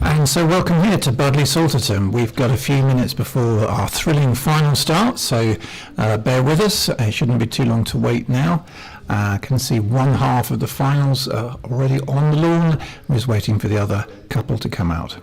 And so welcome here to Budleigh Salterton. We've got a few minutes before our thrilling final start, so bear with us. It shouldn't be too long to wait now. I can see one half of the finals already on the lawn. We're just waiting for the other couple to come out.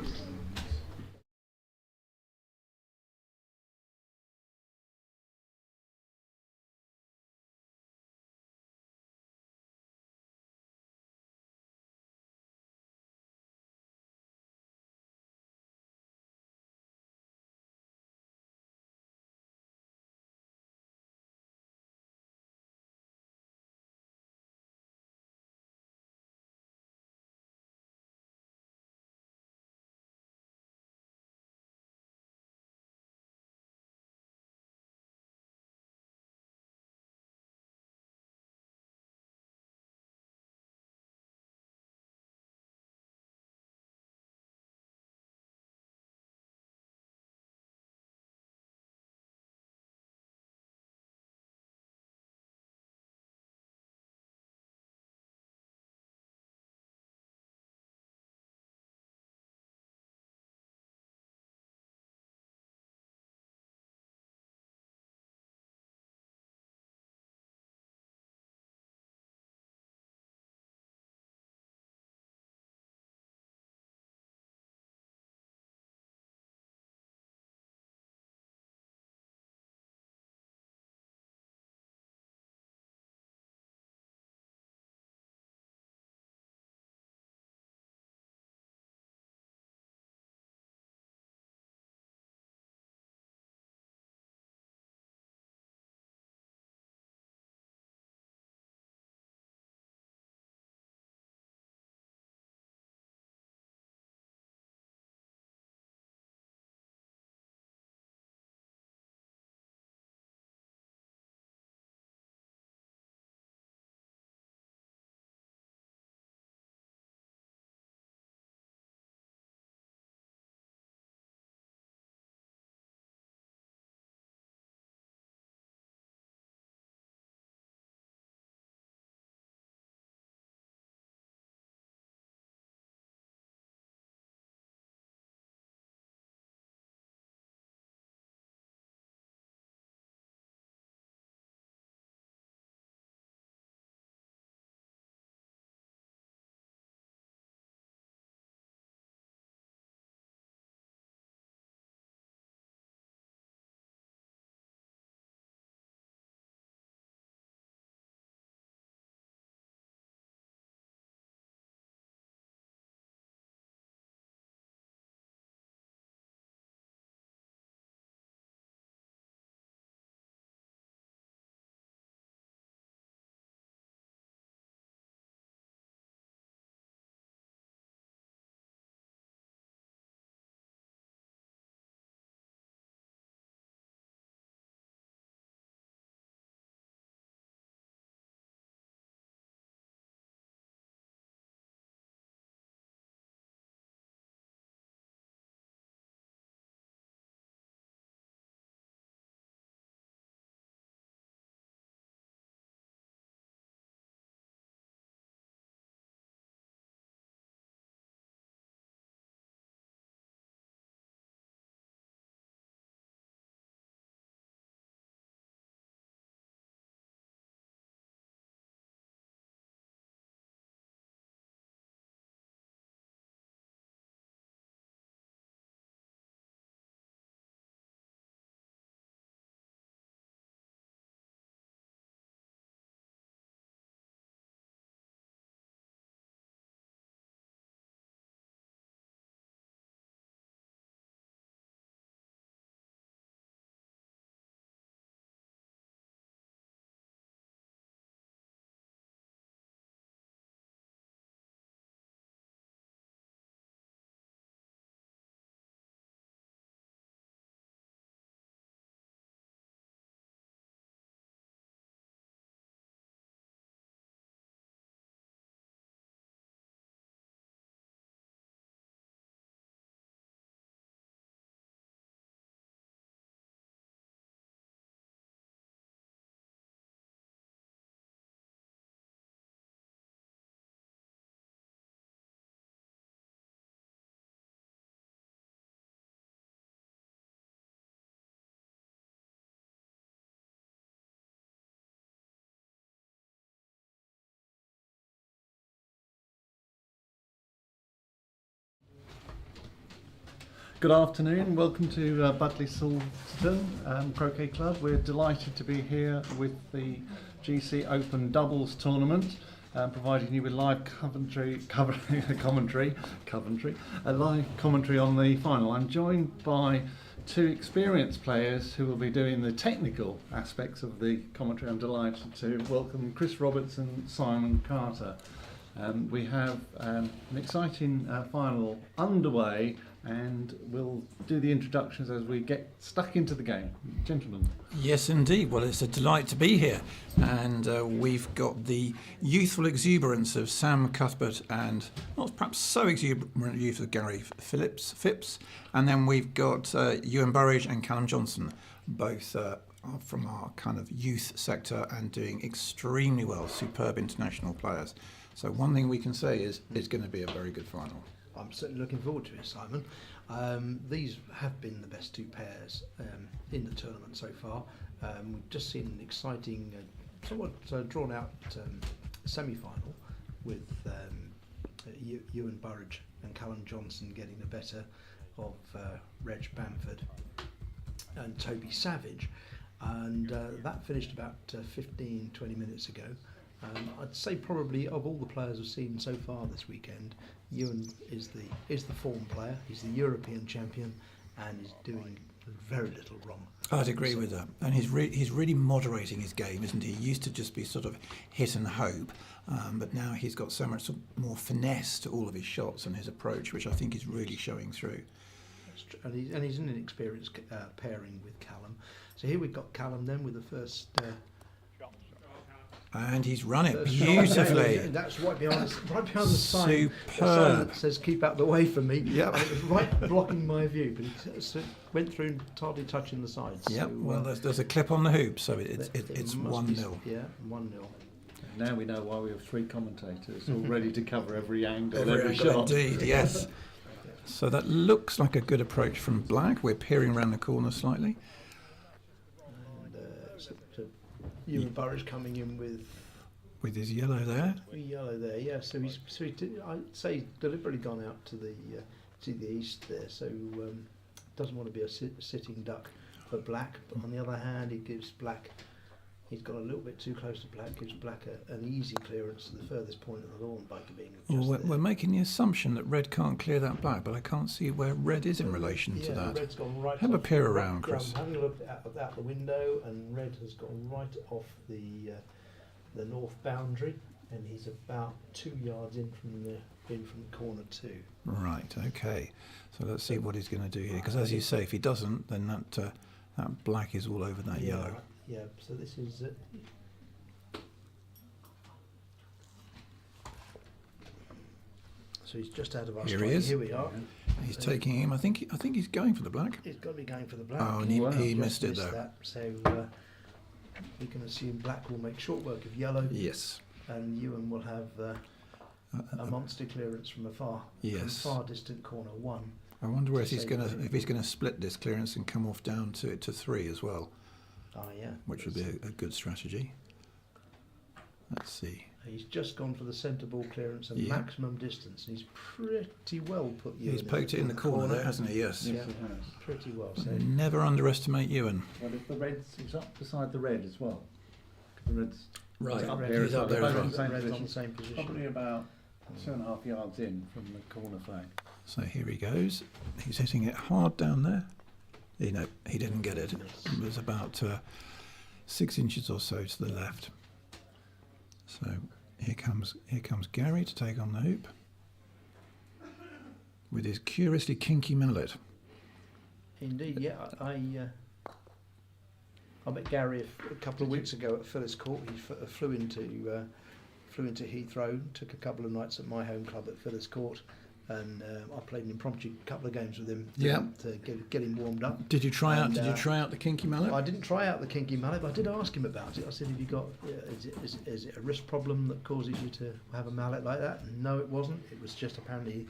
Good afternoon, welcome to Budleigh Salterton Croquet Club. We're delighted to be here with the GC Open Doubles Tournament, providing you with live commentary on the final. I'm joined by two experienced players who will be doing the technical aspects of the commentary. I'm delighted to welcome Chris Roberts and Simon Carter. We have an exciting final underway, and we'll do the introductions as we get stuck into the game. Gentlemen. Yes, indeed. Well, it's a delight to be here. And we've got the youthful exuberance of Sam Cuthbert and not perhaps so exuberant youth of Gary Phipps. And then we've got Ewan Burridge and Callum Johnson, both are from our kind of youth sector and doing extremely well, superb international players. So one thing we can say is it's going to be a very good final. I'm certainly looking forward to it, Simon. These have been the best two pairs in the tournament so far. We've just seen an exciting, somewhat drawn out semi-final with Ewan Burridge and Callum Johnson getting the better of Reg Bamford and Toby Savage. And that finished about 15-20 minutes ago. I'd say probably of all the players we've seen so far this weekend, Ewan is the form player. He's the European champion and is doing very little wrong. I'd agree with that. And he's really moderating his game, isn't he? He used to just be sort of hit and hope, but now he's got so much more finesse to all of his shots and his approach, which I think is really showing through. And he's in an experienced pairing with Callum. So here we've got Callum then with the first... and he's run it beautifully. That's right behind the sign. Superb. The sign that says "Keep out the way" from me. Yep. And it was right blocking my view, but he went through and hardly touching the sides. Yep. So, well, there's a clip on the hoop, so it's 1-0. Yeah, 1-0. Now we know why we have three commentators all ready to cover every angle, Every every shot. Indeed, yes. So that looks like a good approach from Black. We're peering around the corner slightly. And Ewan Burridge coming in with his yellow there. Yellow there, yeah. So I'd say he's deliberately gone out to the east there. So doesn't want to be a sitting duck for Black. But on the other hand, he gives Black. He's got a little bit too close to Black. Gives Black an easy clearance to the furthest point of the lawn by being just Well, we're making the assumption that Red can't clear that Black, but I can't see where Red is in relation to that. Red's gone right. Have a off, peer around, Chris. I'm having a look out the window, and Red has gone right off the north boundary, and he's about 2 yards in from corner 2. Right. Okay. So let's see what he's going to do here, because as you say, if he doesn't, then that Black is all over that yellow. Yeah. So this is. So he's just out of our Here strike. he is. Here we are. He's taking him. I think he's going for the Black. He's got to be going for the Black. Oh, and he missed it though. That. So we can assume Black will make short work of yellow. Yes. And Ewan will have a monster clearance from from far distant corner 1. I wonder if he's going to split this clearance and come off down to 3 as well. Yeah. Which would be a good strategy. Let's see. He's just gone for the centre ball clearance and maximum distance. And he's pretty well put Ewan. He's poked it in the corner there, hasn't he? Yes. Yeah, pretty well. So never underestimate Ewan. Well, if the red's, he's up beside the red as well. The red's right up red, there. He's up there as well. Red's on the same position. Probably about 2.5 yards in from the corner flag. So here he goes. He's hitting it hard down there. No, he didn't get it. It was about 6 inches or so to the left. So here comes Gary to take on the hoop with his curiously kinky mallet. Indeed, yeah. I met Gary a couple of weeks ago at Phyllis Court. He flew into Heathrow. Took a couple of nights at my home club at Phyllis Court. And I played an impromptu couple of games with him to get him warmed up. Did you try out the kinky mallet? I didn't try out the kinky mallet, but I did ask him about it. I said, "Have you got? Is it a wrist problem that causes you to have a mallet like that?" And no, it wasn't. It was just apparently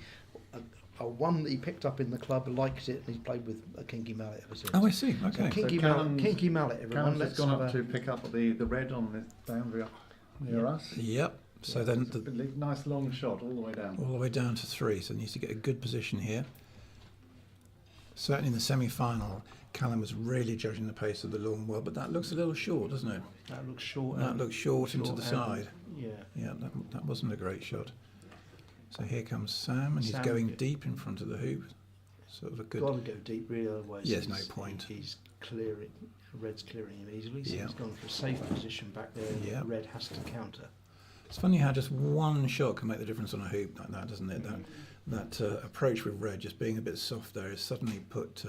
a one that he picked up in the club, liked it, and he's played with a kinky mallet ever since. Oh, I see. Okay. So kinky mallet. Everyone, Callum's gone up to pick up the red on the boundary up near us. Yep. So then nice long shot all the way down. All the way down to 3, so he needs to get a good position here. Certainly in the semi-final, Callum was really judging the pace of the lawn well, but that looks a little short, doesn't it? That looks short. That looks short into the and- side. Yeah. Yeah, that wasn't a great shot. So here comes Sam, and he's Sam going go- deep in front of the hoop. Sort of a good. Got to go deep, really, otherwise Yes, no he's- point. He's clearing. Red's clearing him easily, so Yeah. he's gone for a safe position back there. Yeah. Red has to counter. It's funny how just one shot can make the difference on a hoop like that, doesn't it? That approach with red just being a bit soft there has suddenly put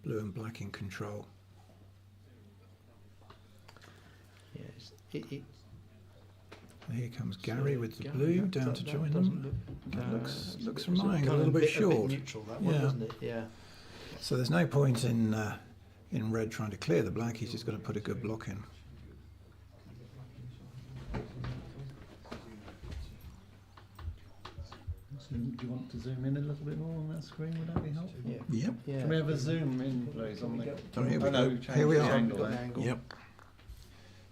blue and black in control. Yes. Here comes Gary with the Gary, blue that- down that- to that join doesn't them. look, That looks it's from mine a kind of little bit a short. neutral, that one, Yeah. doesn't it? Yeah. So there's no point in red trying to clear the black. He's just got to put a good block in. So do you want to zoom in a little bit more on that screen? Would that be helpful? Yeah. Yep. Yeah. Can we have a zoom in, please, on the... Oh, here we I know, go. change Here we the are. angle Got an there. angle. Yep.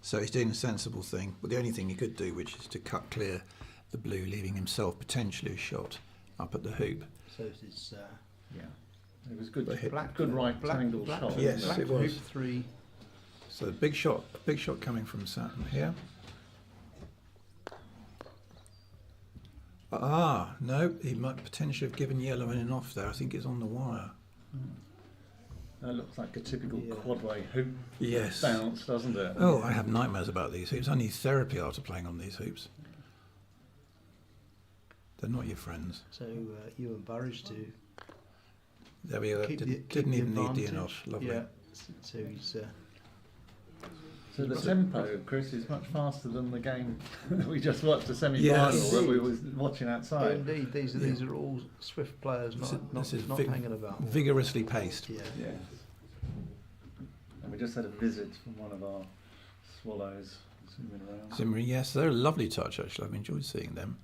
So he's doing a sensible thing. But the only thing he could do, which is to cut clear the blue, leaving himself potentially a shot up at the hoop. So this is Yeah. It was good, But hit- good right angle black, shot. Yes, black it was. hoop 3. So a big shot coming from Saturn here. Ah, no, he might potentially have given yellow in and off there. I think it's on the wire. That looks like a typical Yeah. quadway hoop Yes. bounce, doesn't it? Oh, I have nightmares about these hoops. I need therapy after playing on these hoops. They're not your friends. So you and Burridge to There we go. keep the, Didn't keep the even need the advantage. in off. Lovely. Yeah. So he's So the tempo, Chris, is much faster than the game that we just watched, the semi-final Yes. that we was watching outside. indeed these are all swift players, This not is- not, this is not vig- hanging about. Vigorously paced. Yeah. Yeah. And we just had a visit from one of our swallows zooming around. Zimri, yes, they're a lovely touch actually. I've enjoyed seeing them.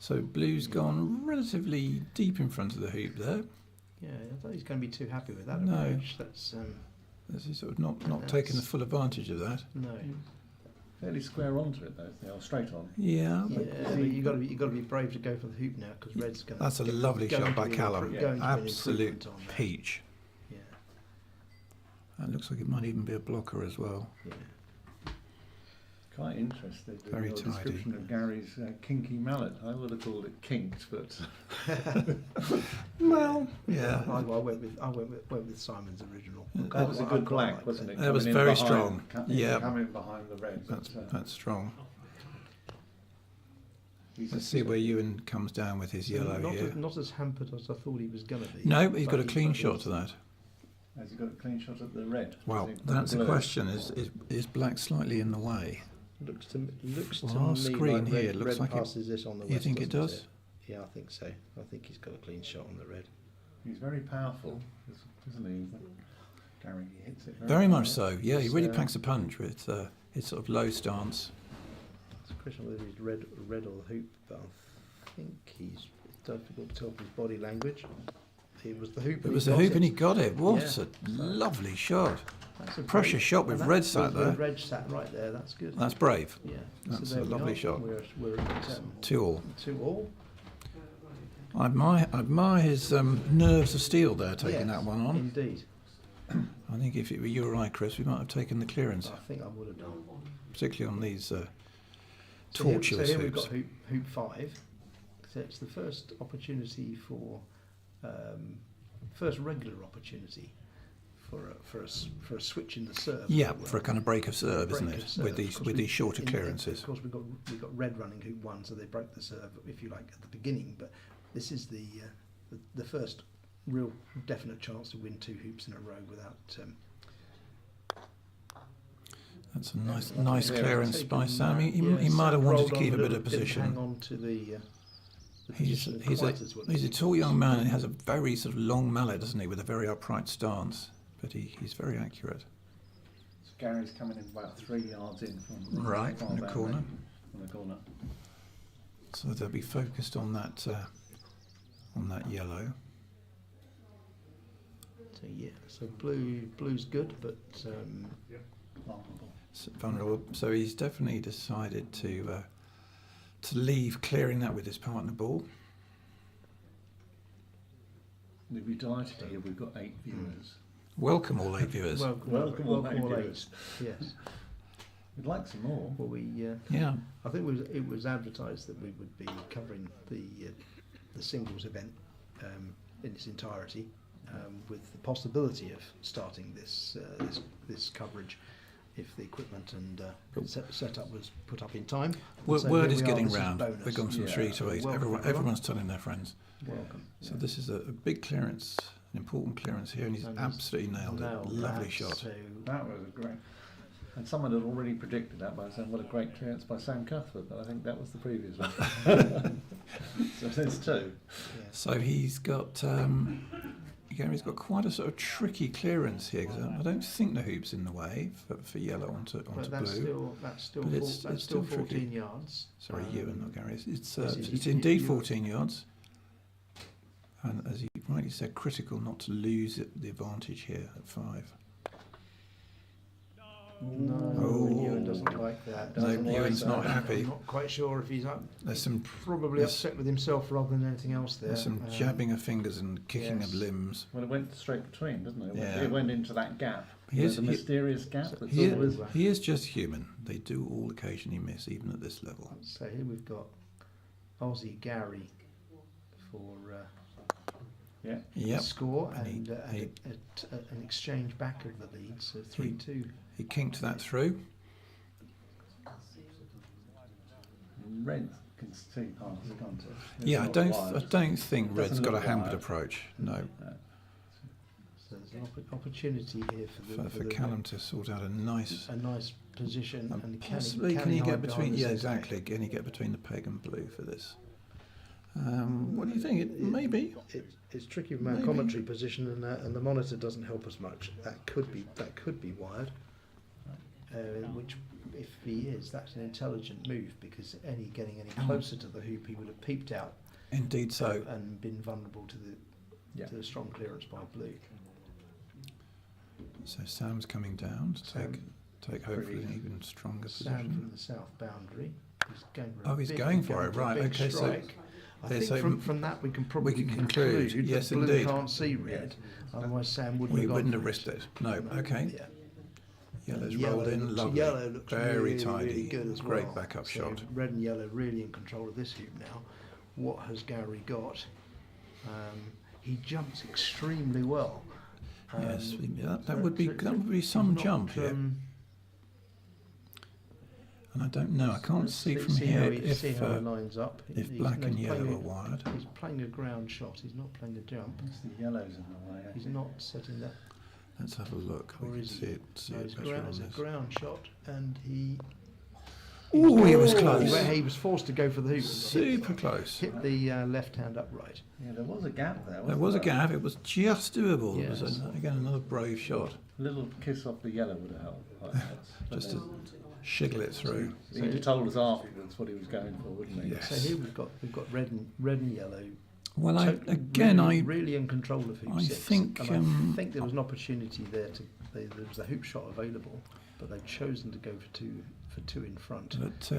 So blue's gone relatively deep in front of the hoop there. Yeah, I thought he's going to be too happy with that No. approach. That's This is sort of not taking the full advantage of that. no. Fairly square onto it though, or straight on. Yeah, Yeah, but you got to be brave to go for the hoop now because Red's going. that's a lovely shot by Callum. Absolute peak. peach. Yeah, That looks like it might even be a blocker as well. yeah. Quite interested in Very your tidy. description of Gary's kinky mallet. I would have called it kinked, but Well, yeah. I went with Simon's original. that was a I good quite black, liked wasn't it? That was Coming in very behind- strong. Yeah. Coming behind the red. That's strong. he's Let's a- see where Ewan comes down with his yellow not here. not as hampered as I thought he was going to be. No, he's but got a he- clean but shot he's- to that. Has he got a clean shot at the red? Well, Has he- that's the blue? question. Is black slightly in the way? Looks to Well, me our screen like here red, looks red like it- passes this on the You west, think it doesn't does? Yeah, I think so. I think he's got a clean shot on the red. He's very powerful, isn't he? Gary, he hits it Very much hard. so. Yeah, he really So- packs a punch with his sort of low stance. It's a question of whether he's red or the hoop, but I think it's difficult to tell from his body language. It was the hoop. It was the hoop and he got it. What Yeah. a lovely shot. That's a pressure great- shot with and red that- sat with there. Red sat right there. That's good. That's brave. Yeah, That's there a we lovely are. shot. We're at 2-all. 2-all. I admire his nerves of steel there, taking Yes, that one on. Indeed, I think if it were you or I, Chris, we might have taken the clearance, I think I would have done. particularly on these So tortuous here we've hoops. got hoop 5. So it's the first opportunity for first regular opportunity for a switch in the serve. Yeah, for a kind of break of serve, isn't Break it? of serve, With these because shorter Of clearances. course, we've got red running hoop 1, so they broke the serve, if you like, at the beginning. But this is the first real definite chance to win 2 hoops in a row without. That's a nice Yeah, clearance taking, by Sam. He yeah, might have Sam wanted rolled to on keep a bit little, of didn't position. Hang on to the He's position he's quite as well. a tall young man and he has a very sort of long mallet, doesn't he, with a very upright stance. But he's very accurate. So Gary's coming in about 3 yards in from Right, far from the down corner. there, from the corner. So they'll be focused on that yellow. So yeah, so blue's good, but Vulnerable. Vulnerable. So he's definitely decided to leave clearing that with his partner ball. You'll be delighted to hear we've got 8 viewers. Welcome all 8 viewers. Welcome all eight all viewers. 8. Yes. We'd like some more. Well, Yeah. I think it was advertised that we would be covering the singles event in its entirety, with the possibility of starting this coverage if the equipment and setup was put up in time. So Word here is we are, getting this is round. bonus. We've gone from Yeah. 3 to 8. Welcome, everyone. Everyone's telling their friends. Welcome. So this is a big clearance, an important clearance here, and he's And he's absolutely nailed it. Lovely that, shot. So That was a great. And someone had already predicted that by saying, what a great clearance by Sam Cuthbert, but I think that was the previous one. So there's 2. yeah. So he's got he's got quite a sort of tricky clearance here, because I don't think the hoop's in the way for yellow onto But that's blue. still But it's that's still still 14 tricky. yards. Sorry, Ewan, not Gary. It's this is- it's you- indeed you- 14 yards. And as you rightly said, critical not to lose the advantage here at 5. No, Oh. Ewan doesn't like that. No, Doesn't like Ewan's that. not happy. I'm not quite sure if he's up. There's some Probably there's- upset with himself rather than anything else there. There's some jabbing of fingers and kicking yes. of limbs. Well, it went straight between, didn't it? Yeah. It went into that gap. He is- the he- mysterious gap that's He always... he is just human. They do all occasionally miss, even at this level. So here we've got Aussie Gary for Yeah. Yep. score And and, he- an exchange back of the lead, so 3-2. He kinked that through. Red can see past, can't it? It's Yeah, I not don't wide. think It Red's doesn't got a look hampered wide. approach. No, So there's an opportunity here for Callum to sort out a nice. a nice position. And Possibly, can he he hide get behind between? the Yeah, centre back? exactly. Can he get between the peg and blue for this? What do you think? It maybe. It's tricky from our Maybe. commentary position, and the monitor doesn't help us much. That could be wired. Which, if he is, that's an intelligent move, because getting any closer to the hoop, he would have peeped out Indeed so. and been vulnerable to Yeah. the strong clearance by blue. So Sam's coming down to take hopefully an even stronger Sam position. from the south boundary. He's going for Oh, he's going for it, right, a big okay, so- strike. I yeah, think so from that we can probably can conclude, that yes, blue indeed. can't see red. Otherwise, Sam wouldn't. We have gone wouldn't for have risked it. No, okay. Yeah. Yellow's Yellow rolled in, looks- lovely. Yellow looks Very really, tidy. really good as Great well. backup So shot. red and yellow really in control of this hoop now. What has Gary got? He jumps extremely well. Yes, that so- would be so that would be he's some not, jump here. And I don't know. I can't let's see from see here how he, see how he if lines up. He's- black and he's yellow playing are wired. He's playing a ground shot. He's not playing a jump. It's the yellows in the way. He's not setting that. Let's have a look. Or We can is see he? it. See No, it it's better on a this. ground shot, and he. Oh, he was Oh, close. He was forced to go for the hoop. Super close. Hit the left hand upright. Yeah, there was a gap there. There wasn't was a gap. It was just doable. It Yes. was again another brave shot. A little kiss off the yellow would have helped. Quite much. But Just then to shiggle it through. he'd have told us afterwards what he was going for, wouldn't he? Yes. So here we've got red and yellow. Well, really in control of hoop I 6. think, and I think there was an opportunity there there was a hoop shot available, but they've chosen to go for two in front. But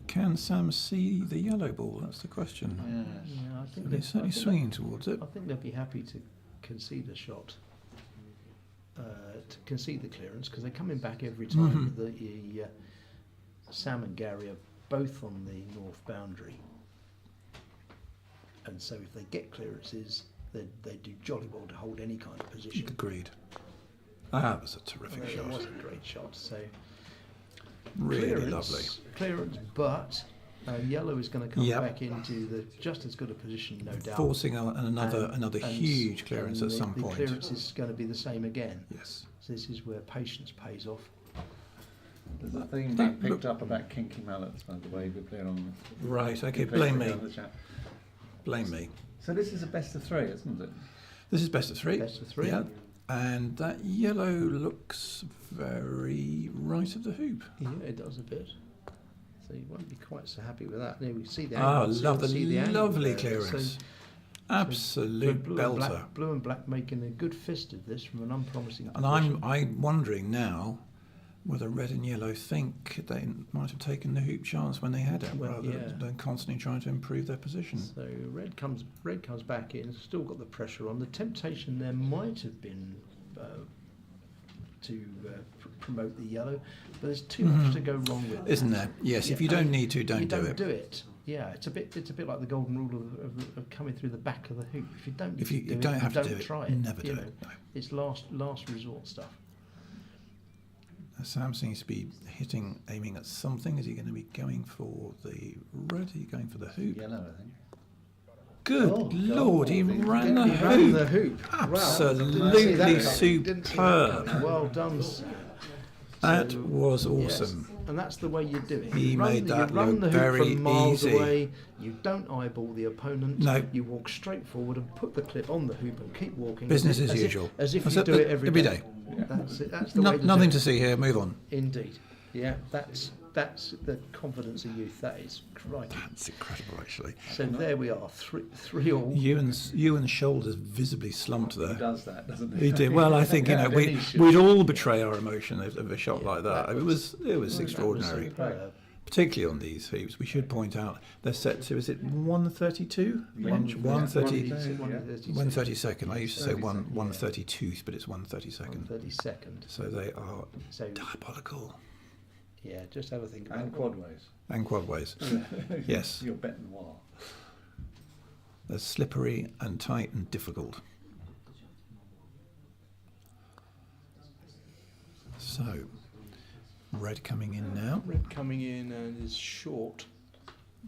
can Sam see the yellow ball? That's the question. Yes. Yeah, I think But he's certainly swinging towards it. I think they'll be happy to concede a shot, to concede the clearance, because they're coming back every time. Sam and Gary are both on the north boundary, and so if they get clearances, they do jolly well to hold any kind of position. Agreed. That was a terrific It shot. was a great shot. So Really lovely. clearance, but yellow is going to come Yep. back into just as good a position, no doubt. Forcing another And huge clearance at some the point. clearance is going to be the same again. Yes. So this is where patience pays off. There's a theme That being look- picked up about kinky mallets, by the way, we're clear on Right. Okay. the Blame me. on the chat. Blame me. So this is a best of 3, isn't it? This is best of 3. Best of 3. Yeah. And that yellow looks very right of the hoop. Yeah, it does a bit. So you won't be quite so happy with that. There we see the Ah, angle. lovely, angle lovely there. clearance. So Absolute blue belter. blue and black making a good fist of this from an unpromising And position. I'm wondering now, whether red and yellow think they might have taken the hoop chance when they had it, Well, rather yeah. than constantly trying to improve their position. So red comes back in, still got the pressure on. The temptation there might have been to promote the yellow, but there's too much to go wrong with it. Isn't there? Yes, if you don't need to, don't do it. do it. Yeah, it's a bit like the golden rule of coming through the back of the hoop. If you don't need If you to do don't it, have to don't do it, try it. never do You it. know, No. It's last resort stuff. Sam seems to be aiming at something. Is he going to be going for the red? Is he going for the hoop? Yellow, I think. Good Oh, Lord, he God. ran the He ran hoop. the hoop. Absolutely Didn't see that superb. coming. Well done, sir. That So, was yes, awesome. and that's the way you do it. He You made that you run look the hoop very from miles easy. away. You don't eyeball the opponent. No. You walk straight forward and put the clip on the hoop and keep walking. Business as if- usual. As if That's you it, do it every day. Yeah. That's it. That's the way to Nothing do to it. see here. Move on. Indeed. Yeah, that's the confidence of youth. That is right. That's incredible, actually. So there we are, three all. Ewan's shoulders visibly slumped He there. does that, doesn't He did well. I think Yeah, then he should. we'd all betray our emotion of a shot like that. that It was extraordinary, superb. particularly on these hoops. We should point out they're set to, is it 132? 130. 132nd. I used to say 132th, but it's 132nd. 32nd. So they are So diabolical yeah, just have a think about And it. quadways. and quadways. Yes, You're betting what? they're slippery and tight and difficult. So, red coming in now. Red coming in and is short.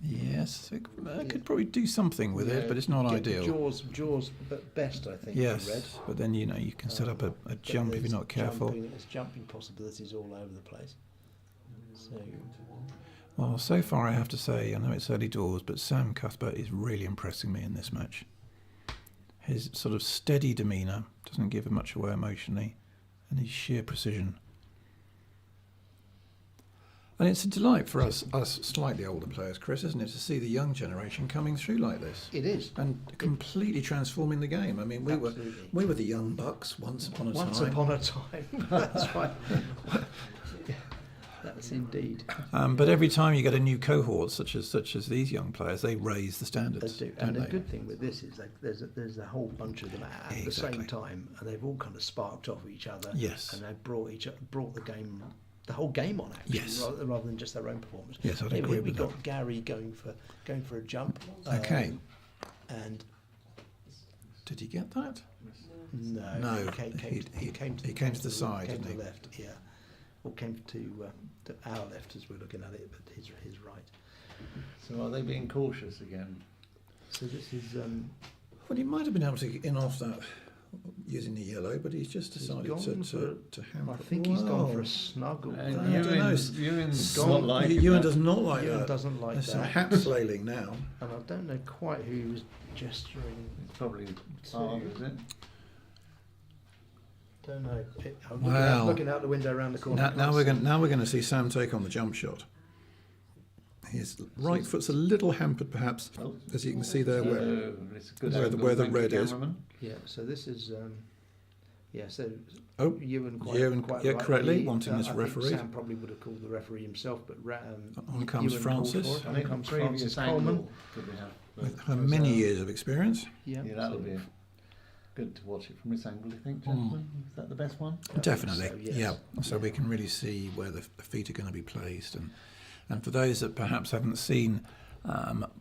Yes, it could probably do something with it, but it's not Get the ideal. Jaws at best, I think. Yes, for red. but then you can set up a But jump if there's you're not careful. There's jumping possibilities all over the place. So Well, so far I have to say, I know it's early doors, but Sam Cuthbert is really impressing me in this match. His sort of steady demeanour doesn't give much away emotionally, and his sheer precision. And it's a delight for us slightly older players, Chris, isn't it, to see the young generation coming through like this it is. and completely transforming the game. I mean, we Absolutely. were the young bucks once upon a Once time. upon a time. That's right. Yeah, that's indeed. But every time you get a new cohort, such as these young players, they raise the They standards. do. Don't And the they? good thing with this is that there's a whole bunch of them at the Exactly. same time, and they've all kind of sparked off each other. Yes. And they've brought the whole game on actually, Yes. rather than just their own performance. Yes, I'd Here agree we with got that. Gary going for a jump. Okay. And Did he get that? no, No, he came to the side, came didn't to he? the left, yeah, or came to our left as we're looking at it, but his right. So are they being cautious again? So this is Well, he might have been able to get in off that using the yellow, but he's just decided gone to hamper. I think he's gone for Whoa. a snuggle. And I don't know. Ewan's Gone. not like Ewan does not like Ewan that. doesn't like There's that. some hat flailing now. And I don't know quite who he was gesturing. It's probably hard, is it? Don't know. I'm Wow. looking out the window around the corner. Now we're going to see Sam take on the jump shot. His right foot's a little hampered, perhaps, Oh. as you can see there. Where So it's a good where the- angle, where the thank you, red is. cameraman. Yeah. So this is. Yeah. So Oh, Ewan Ewan, quite yeah, rightly, correctly, wanting this I referee. think Sam probably would have called the referee himself, but On comes Ewan called Francis. for it. I On think comes the previous Francis Coleman. angle could we have with her many years of experience. Yeah. Yeah, that'll be good to watch it from this angle, do you think, gentlemen? Is that the best one? Definitely, so, yes. yeah. So we can really see where the feet are going to be placed, and for those that perhaps haven't seen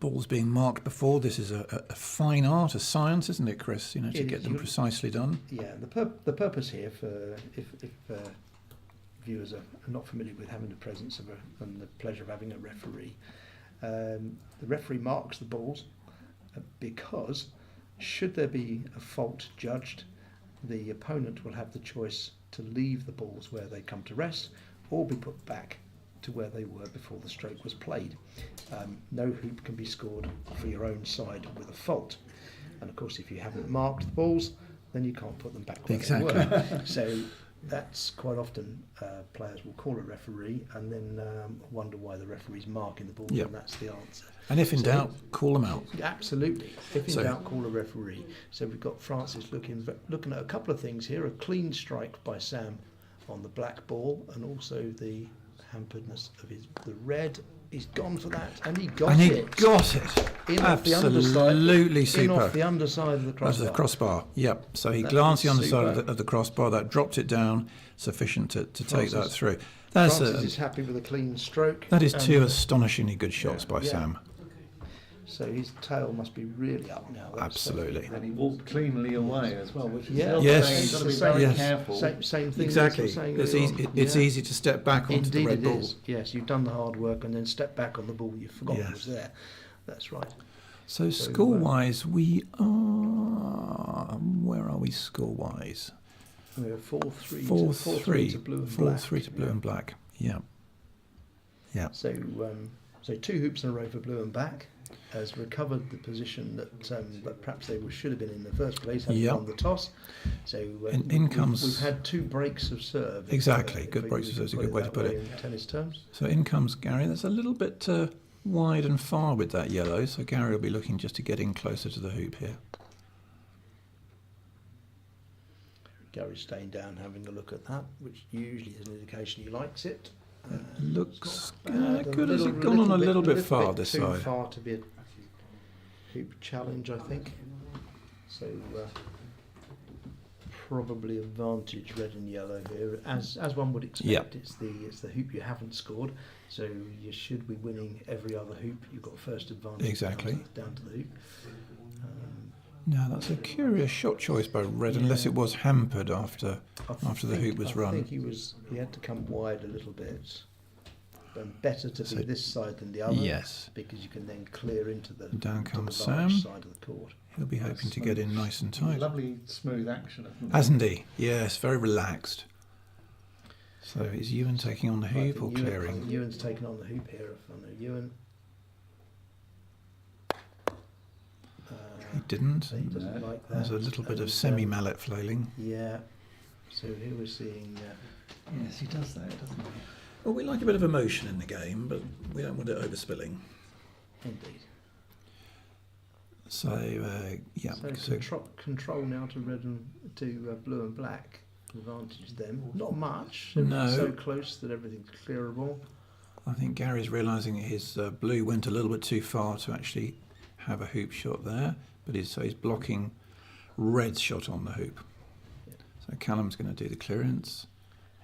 balls being marked before, this is a fine art, a science, isn't it, Chris? You know, to It get is. them precisely done. Yeah, the purpose here, for if viewers are not familiar with having the presence of and the pleasure of having a referee, the referee marks the balls because should there be a fault judged, the opponent will have the choice to leave the balls where they come to rest or be put back to where they were before the stroke was played. No hoop can be scored for your own side with a fault. And of course, if you haven't marked the balls, then you can't put them back where Exactly. they were. So that's quite often players will call a referee and then wonder why the referee's marking the balls, Yep. and that's the answer. And if in So- doubt, call them out. Absolutely. If in So- doubt, call a referee. So we've got Francis looking at a couple of things here. A clean strike by Sam on the black ball, and also the hamperedness of the red. He's gone for that, and he got And he it. got it. In off the underside, Absolutely in super. off the underside of the That's crossbar. the crossbar. Yep. So he That glanced the is underside of superb. the crossbar. That dropped it down sufficient to take that Francis- through. That's Francis is happy with a clean stroke. that is and, two astonishingly good shots by yeah. Sam. So his tail must be really up now. That's Absolutely. And he walked cleanly away as well, which is Yeah. the other Yes. thing. You've got to be It's very yes. careful. Same thing. Exactly. As we're saying It's earlier easy. on. It's Yeah. easy to step back onto the Indeed, red it ball. is. Yes, you've done the hard work and then step back on the ball you've forgotten Yes. was there. That's right. So score-wise, we are. Where are we score-wise? We're 4-3 4-3 to blue and 4-3 black. to blue and black. Yeah. Yeah. So, so 2 hoops in a row for blue and black. Has recovered the position that perhaps they should have been in the first place, having Yep. won the toss. So In comes- we've had 2 breaks of serve. Exactly. if Good we- breaks we of serve is a can good way to that put it. in tennis terms. So in comes Gary. That's a little bit wide and far with that yellow. So Gary will be looking just to get in closer to the hoop here. Gary's staying down, having a look at that, which usually is an indication he likes it. Looks Bad, good. Has it gone on a little bit far this too side? far to be a hoop challenge, I think. So probably advantage red and yellow here, as one would expect. Yep. It's the hoop you haven't scored, so you should be winning every other hoop. You've got first advantage. Exactly. down to the hoop. No, that's a curious shot choice by red, unless it was hampered after the hoop was I run. think he had to come wide a little bit. And better to So- be this side than the other. Yes. Because you can then clear into the Down to comes the large Sam. side of the court. He'll be hoping to get in nice and tight. Lovely smooth action. Hasn't he? Yes, very relaxed. So is Ewan taking on the I think hoop or Ewan- clearing? Ewan's taken on the hoop here. If I know Ewan. He didn't. He doesn't like that. There's a little bit of And, semi-mallet flailing. Yeah. So here we're seeing. Yes, he does that, doesn't he? Well, we like a bit of emotion in the game, but we don't want it overspilling. Indeed. So, yeah. So control now to red and to blue and black. Advantage them. Not much. No. So close that everything's clearable. I think Gary's realising his blue went a little bit too far to actually have a hoop shot there, but he's blocking red's shot on the hoop. Yeah. So Callum's going to do the clearance.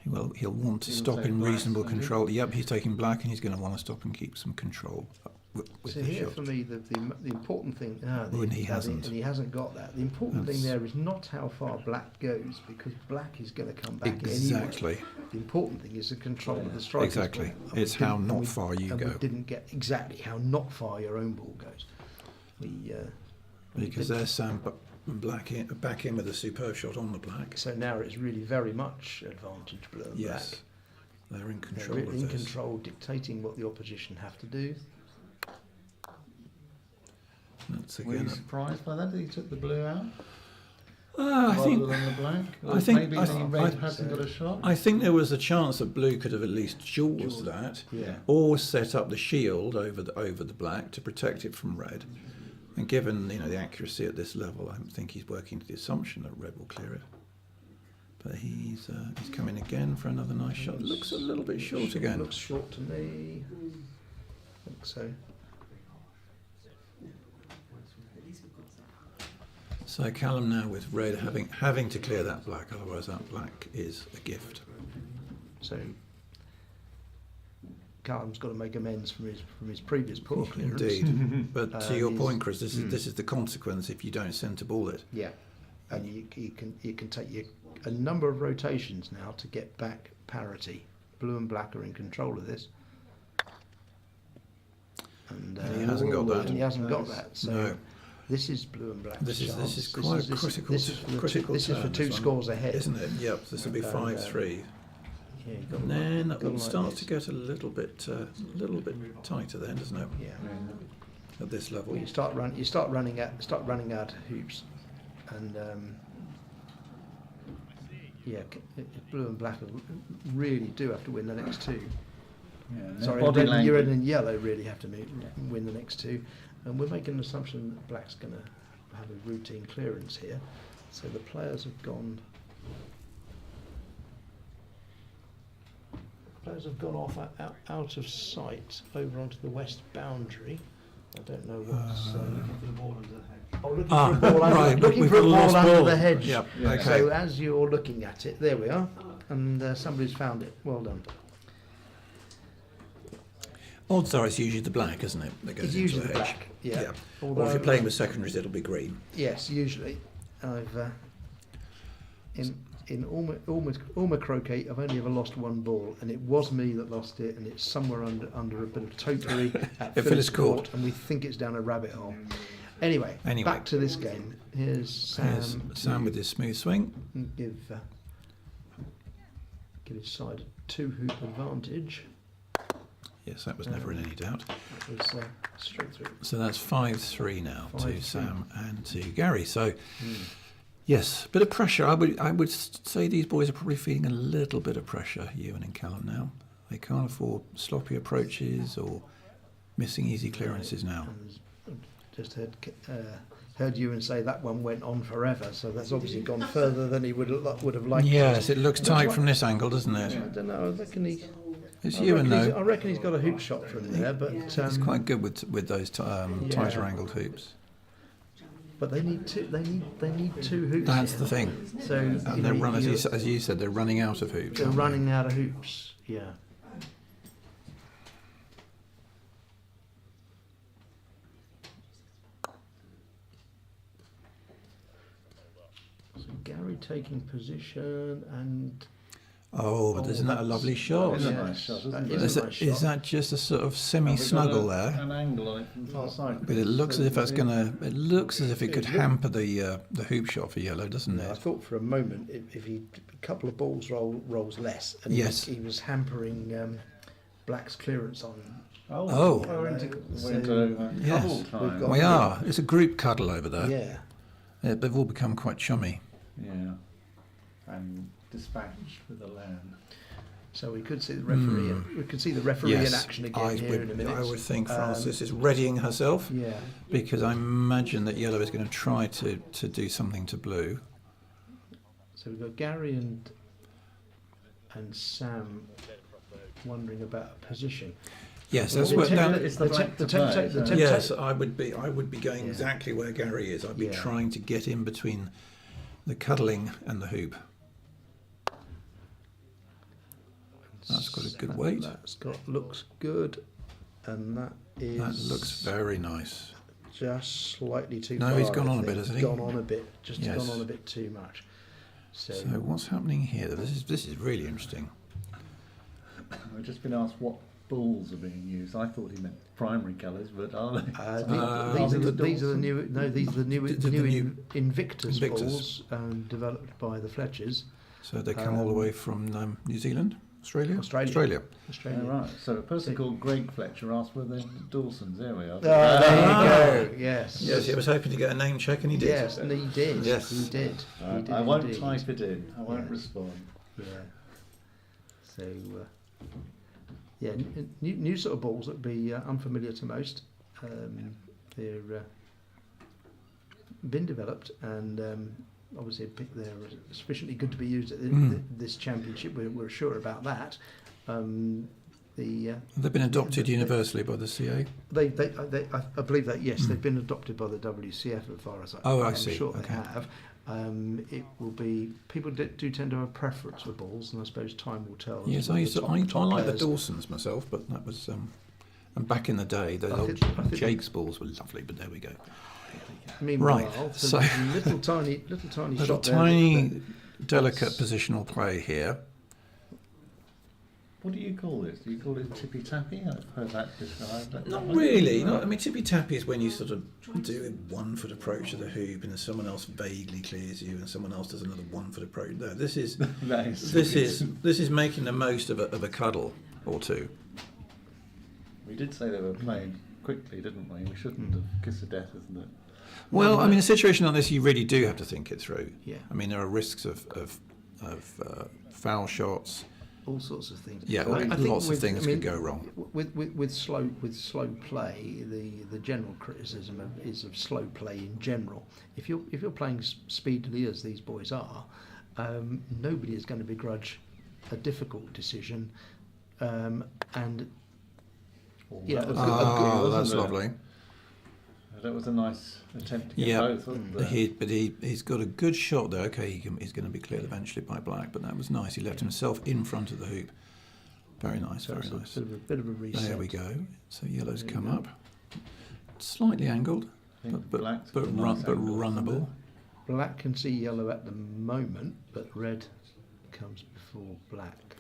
He'll want to He'll stop take in black, reasonable won't he? control. Yep, he's taking black, and he's going to want to stop and keep some control with So the here shot. for me, the important thing. And he hasn't. And he hasn't got that. The important thing That's- there is not how far black goes, because black is going to come back anyway. Exactly. The important thing is the control of the strike. Exactly. It's how not far you go. We didn't get exactly how not far your own ball goes. Because there's Sam back in with a superb shot on the black. So now it's really very much advantage blue and Yes, black. they're in control They're of in this. control, dictating what the opposition have to do. That's Were you again. surprised by that he took the blue out I rather think than the black? Or I think- maybe I- the red hasn't got a shot. I think there was a chance that blue could have at least jaws that, Yeah. or set up the shield over the black to protect it from red. And given the accuracy at this level, I think he's working to the assumption that red will clear it. But he's coming again for another nice shot. Looks a little bit short again. Looks short to me. I think so. So Callum now with red having to clear that black, otherwise that black is a gift. So Callum's got to make amends from his previous poor clearance. Indeed. But to your he's- point, Chris, this is the consequence if you don't centre ball it. Yeah, and you can take a number of rotations now to get back parity. Blue and black are in control of this, and he hasn't got that. And he hasn't got that. So No. this is blue and black. This is quite a critical This is for turn, two this one, scores ahead, isn't it? Yep. This will be 5-3. Yeah, you've got And to then like- it all got to like starts this. to get a little bit tighter then, doesn't it? Yeah. At this level. Well, you start running out hoops, and blue and black really do have to win the next two. Yeah, Sorry, body red language. and yellow really have to win the next two, and we're making an assumption that black's going to have a routine clearance here. So the players have gone. players have gone off out of sight over onto the west boundary. I don't know what's looking for the ball under the hedge. Oh, looking for a ball under, right, looking we've for a got a ball lost under ball. the hedge. Yep, Yeah. okay. So as you're looking at it, there we are, and somebody's found it. Well done. Odds are it's usually the black, isn't it? That goes It's into usually the the hedge. black. Yeah. Or if Although- you're playing with secondaries, it'll be green. Yes, usually. I've in all my croquet, I've only ever lost one ball, and it was me that lost it, and it's somewhere under a bit of topiary at Phyllis Court. and we think it's down a rabbit hole. Anyway, back to this game. Here's Sam. Here's Sam with his smooth swing. Give his side a 2-hoop advantage. Yes, that was never in any doubt. That was straight through. So that's 5-3 now to 5-3. Sam and to Gary. So, yes, bit of pressure. I would say these boys are probably feeling a little bit of pressure, Ewan and Callum now. They can't afford sloppy approaches or missing easy clearances now. And just heard Ewan say that one went on forever, so that's obviously gone further than he would have liked. Yes, it looks tight from this angle, doesn't I it? don't know. I reckon It's Ewan though. I reckon he's got a hoop shot from there, but It's quite good with those tighter angled hoops. But they need two. They need 2 hoops. That's here. the thing. So And they're as you said, they're running out of hoops. They're aren't they? running out of hoops. Yeah. So Gary taking position and. Oh, but isn't that a lovely shot? It's a nice shot, isn't That it? is a nice shot. Is that just a sort of Have we got semi-snuggle there? An angle on it from the side. But it looks as if that's gonna. It looks as if it could hamper the hoop shot for yellow, doesn't I it? thought for a moment if he a couple of balls rolls less, and Yes. he was hampering Black's clearance on. Oh. We're into Yes. cuddle time. got- We are. It's a group cuddle over there. Yeah. They've all become quite chummy. Yeah. And dispatched with a land. So we could see the referee. We could see the referee in action again here in a minute. I would think Frances is readying herself Yeah. because I imagine that yellow is going to try to do something to blue. So we've got Gary and Sam wondering about a position. Yes, that's The what. temp- Now, It's the black to play, so- yes, I would be going Yeah. exactly where Gary is. I'd be Yeah. trying to get in between the cuddling and the hoop. That's got a good weight. Looks good, and that is. That looks very nice. just slightly too No, far. he's gone I on a think. bit, hasn't he? Gone on a bit, just Yes. gone on a bit too much. So, So what's happening here? This is really interesting. I've just been asked what balls are being used. I thought he meant primary colours, but are they? these are the new. No, these are the new The new Invictus Invictus. balls developed by the Fletchers. So they come all the way from New Zealand, Australia. Australia. Oh, right. So a person called Greg Fletcher asked whether they're Dawson's. There we are. There you go. Yes. Yes, he was hoping to get a name check, and he did. Yes, and he did. Yes. He did. He did I won't indeed. type it in. I won't Yeah. respond. Yeah. So, yeah, new sort of balls that would be unfamiliar to most. They're been developed and obviously they're sufficiently good to be used at this championship. We're sure about that. They've been adopted universally by the CA. I believe that yes, they've been adopted by the WCF as far as I'm see. sure Okay. they have. It will be people do tend to have a preference for balls, and I suppose time will tell. Yes, as I to what I like the players- Dawsons myself, but that was and back in the day, those I old think- Jake's balls were lovely. But there we go. Meanwhile, Right, so so- there's a little tiny Little shot there tiny, delicate positional play here. What do you call this? Do you call it tippy tappy? I've heard that described. but- Not really. I mean, tippy tappy is when you sort of do a 1 foot approach to the hoop, and then someone else vaguely clears you, and someone else does another 1 foot approach. No, this is That is this is making the most of a cuddle or two. We did say they were playing quickly, didn't we? We shouldn't have kissed a death, isn't it? Well, I mean, a situation like this, you really do have to think it through. Yeah. I mean, there are risks of foul shots. all sorts of things. Yeah, I think lots of with- things I mean, could go wrong. With slow play, the general criticism is of slow play in general. If you're playing speedily as these boys are, nobody is going to begrudge a difficult decision And Oh, yeah, that was a good, Oh, wasn't that's it? lovely. That was a nice attempt to get Yeah. both, wasn't it? But he's got a good shot there. Okay, he's going to be cleared eventually by black, but that was nice. He left himself in front of the hoop. Very nice, so very it's a nice. bit of a reset. There we go. So yellow's There you come go. up. Slightly angled, I think but black's got a nice angle, hasn't runnable. Black can see yellow at the moment, but red comes before black.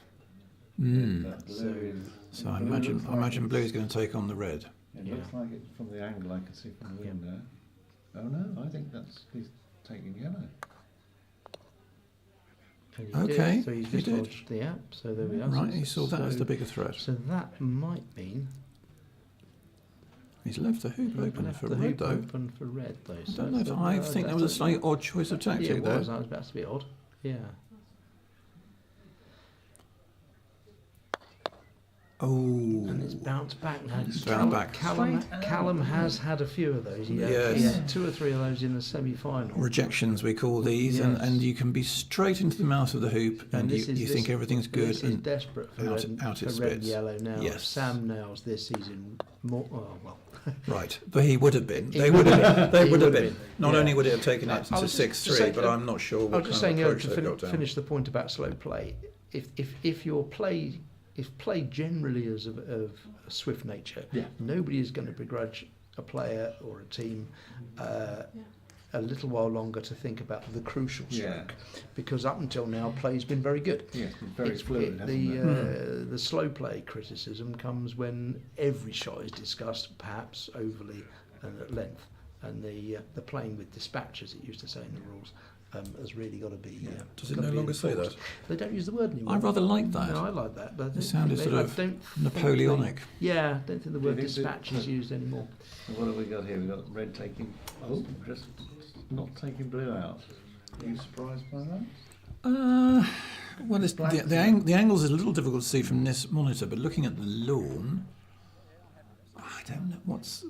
Mm. That blue So- is- So I blue imagine looks like blue is going to take on the red. It Yeah. looks like it from the angle I can see from the Yeah. window. Oh no, I think he's taking yellow. And he Okay, did, so he's he did. dislodged the app. So there we are. Right, he saw that as the bigger threat. So that might mean He's left the hoop open left for the red hoop though. open for red though. I don't know if I think that was a slightly odd choice of Yeah, tactic it there. was. That was about to be odd. Yeah. Oh, And it's bounced back now. It's bounced back. Callum has had a few of those. He Yes. had 2 or 3 of those in the semi-final. rejections we call these, Yes. and you can be straight into the mouth of the hoop, and this you is- think everything's good, This is and desperate for out- red, out it for red and spits. yellow now. Yes. Sam nails this season more. Oh, well. right. But he would have been. He They would would have. have They been. would He have would been. have been. Not Yeah. only would it have taken I it was to just 6-3, saying, but I'm not sure I what was kind just of saying approach to they got down. finish the point about slow play. If your play, if play generally is of a swift nature, Yeah. nobody is going to begrudge a player or a team a little while longer to think about the crucial stroke, because up until now play's been very good. Yeah, it's been very It's- fluid, hasn't it? the slow play criticism comes when every shot is discussed, perhaps overly and at length, and the playing with dispatch, as it used to say in the rules, has really got to be. Does it gotta no be longer say enforced. They don't use the word anymore. I rather like that. No, I like that. But It sounded sort of don't think Napoleonic. yeah, I don't think the Do you word think that- dispatch is used anymore. So what have we got here? We've got red taking. Oh, just not taking blue out. Are you surprised by that? Well, the angles is a little difficult to see from this monitor, but looking at the lawn, I don't know what's.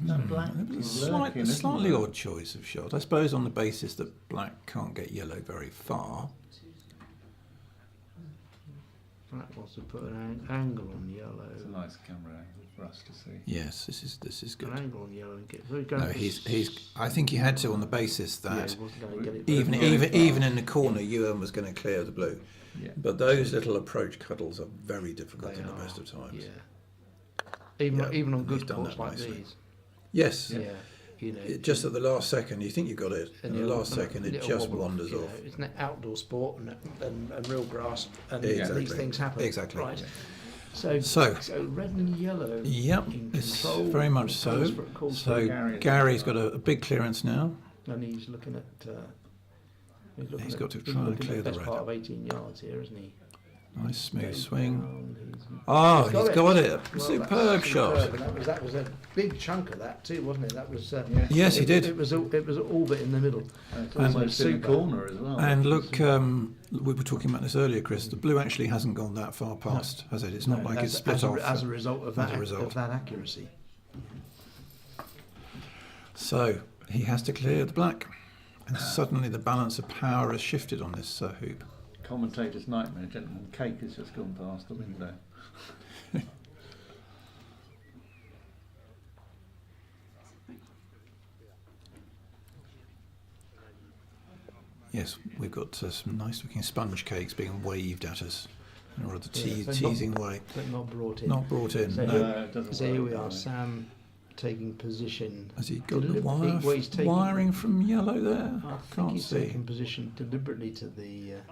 That black It was is a lurking, isn't slightly it? odd choice of shot. I suppose on the basis that black can't get yellow very far. Black wants to put an angle on yellow. It's a nice camera angle for us to see. Yes, this is good. An angle on yellow and get. No, he's. I think he had to on the basis Yeah, that he wasn't going to get it. even very far. even in the corner, Ewan was going to clear the blue. Yeah. But those little approach cuddles are very difficult They in the are, best of times. Yeah. Even Yeah, even on he's good done courts that like nicely. these. Yes. Yeah. You know. Just at the last second, you think you've got it, and the you'll- last second, it little just wobble off, wanders you know, off. It's an outdoor sport and real grass, and Exactly. these things happen. Exactly. Right. So red and yellow. Yep, in it's control, very much so. calls for So Gary's Gary's got a big clearance now. and he's looking at. He's got to he's try and looking clear at the best red. part of 18 yards here, isn't he? Nice smooth Going swing. down, Oh, He's he's got got it. Well, Superb that's shot. superb. And that was a big chunk of that too, wasn't it? That was. Yes, he did. It was all bit in the middle. And it's And almost in the super. corner as well. And look, we were talking about this earlier, Chris. The blue actually hasn't gone that far past, has it? It's not like it's split off. as a result of as that a result. of that accuracy. So he has to clear the black, and suddenly the balance of power has shifted on this hoop. Commentator's nightmare, gentleman. Cake has just gone past the window. Yes, we've got some nice-looking sponge cakes being waved at us in a rather Yeah, so teasing way. But not brought in. Not brought in. So, No. it doesn't So here work, we are, does it? Sam taking position. Has he got the deliberately- wire, well, he's taking- wiring from yellow there? I think Can't he's see. taking position deliberately to the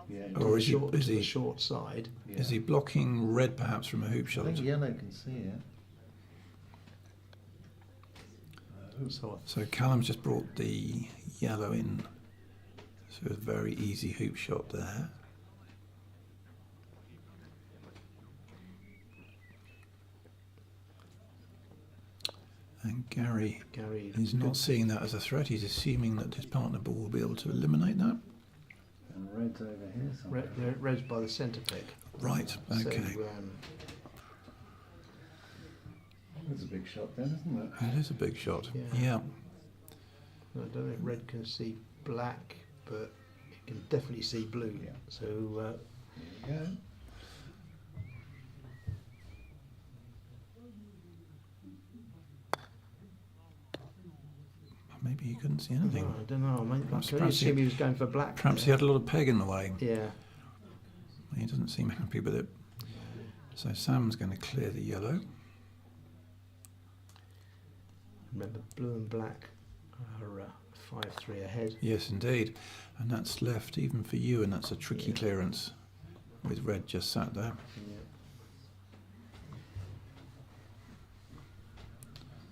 Yeah. to Or the is he- short, is to the he- short side. Yeah. Is he blocking red perhaps from a hoop I shot? think yellow can see it. So So Callum's just brought the yellow in. So a very easy hoop shot there. And Gary is not seeing that as a threat. He's assuming that his partner ball will be able to eliminate that. And red's over here somewhere. red's by the centre peg. Right, okay. So, That's a big shot then, isn't it? It is a big shot. Yeah. Yeah. I don't think red can see black, but it can definitely see blue. Yeah. So There you go. maybe he couldn't see anything. I don't know. I Perhaps can only assume he was going for black. Perhaps he had a lot of peg in the way. Yeah. He doesn't seem happy with it. So Sam's going to clear the yellow. Remember, blue and black are 5-3 ahead. Yes, indeed. And that's left even for you, and that's a tricky clearance with red just sat there. Yeah.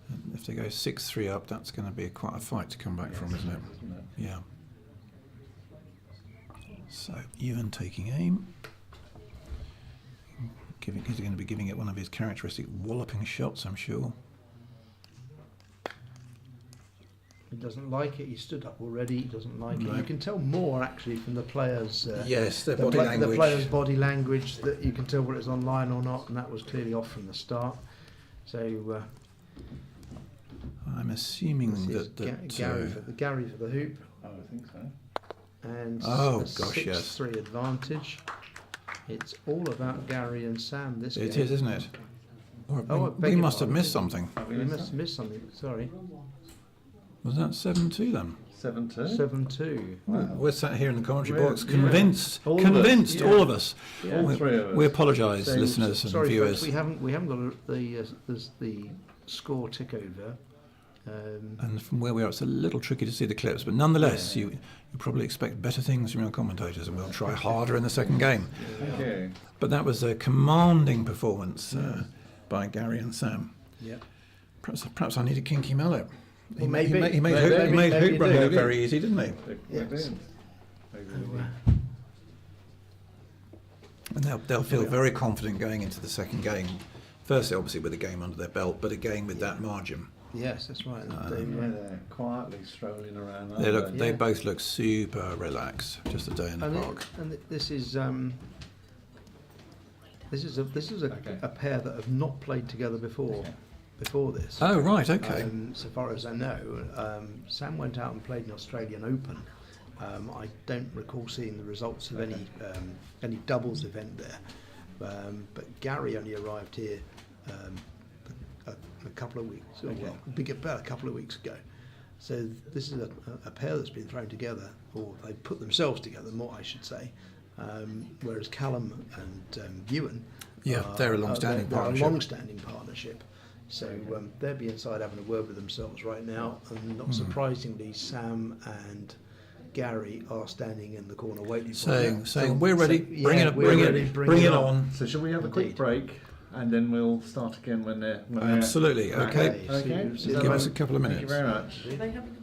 And if they go 6-3 up, that's going to be quite a fight to come back from, isn't it? Yeah. So Ewan taking aim. He's going to be giving it one of his characteristic walloping shots, I'm sure. He doesn't like it. He stood up already. He doesn't like it. Right. You can tell more actually from the players. Yes, their the body language. The players' body language, that you can tell whether it's online or not, and that was clearly off from the start. So I'm assuming this is that Gary for the hoop, Oh, I think so. and Oh, a gosh, yes. 6-3 advantage. It's all about Gary and Sam this it game. is, isn't it? Or Oh, I we beg your must have pardon. missed something. We must have missed something. Sorry. Was that 7-2 then? 7-2. 7-2. We're sat here in the commentary We're- box, yeah. convinced, All of us, convinced, yeah. all of us. Yeah. All three of us. We apologise, So, listeners and sorry, viewers. folks, we haven't got the score tick over. And from where we are, it's a little tricky to see the clips, but nonetheless, you probably expect better things from your commentators, and we'll try harder in the second game. Thank you. But that was a commanding performance by Gary and Sam. Yeah. Perhaps I need a kinky mallet. Well, maybe. He made Maybe hoop you running do. look very easy, didn't he? Yes. And they'll feel very confident going into the second game. Firstly, obviously, with a game under their belt, but again with that margin. Yes, that's right. They're quietly strolling around. They look. Aren't They Yeah. both look super relaxed. Just a day in the park. And this is Okay. a pair that have not played together before this. Oh right, okay. So far as I know, Sam went out and played an Australian Open. I don't recall seeing the results of any doubles event there, but Gary only arrived here a couple of weeks, about a couple of weeks ago. So this is a pair that's been thrown together, or they put themselves together, more I should say. Whereas Callum and Ewan, they're a long-standing partnership. They're a long-standing partnership. So they'll be inside having a word with themselves right now, and not surprisingly, Sam and Gary are standing in the corner waiting for them. saying we're ready. Bring it up. we're ready, Bring it on. So shall we have a quick Indeed. break, and then we'll start again when they're Absolutely. Okay. Okay. See you Give us a couple of Thank you minutes. very much. Are they having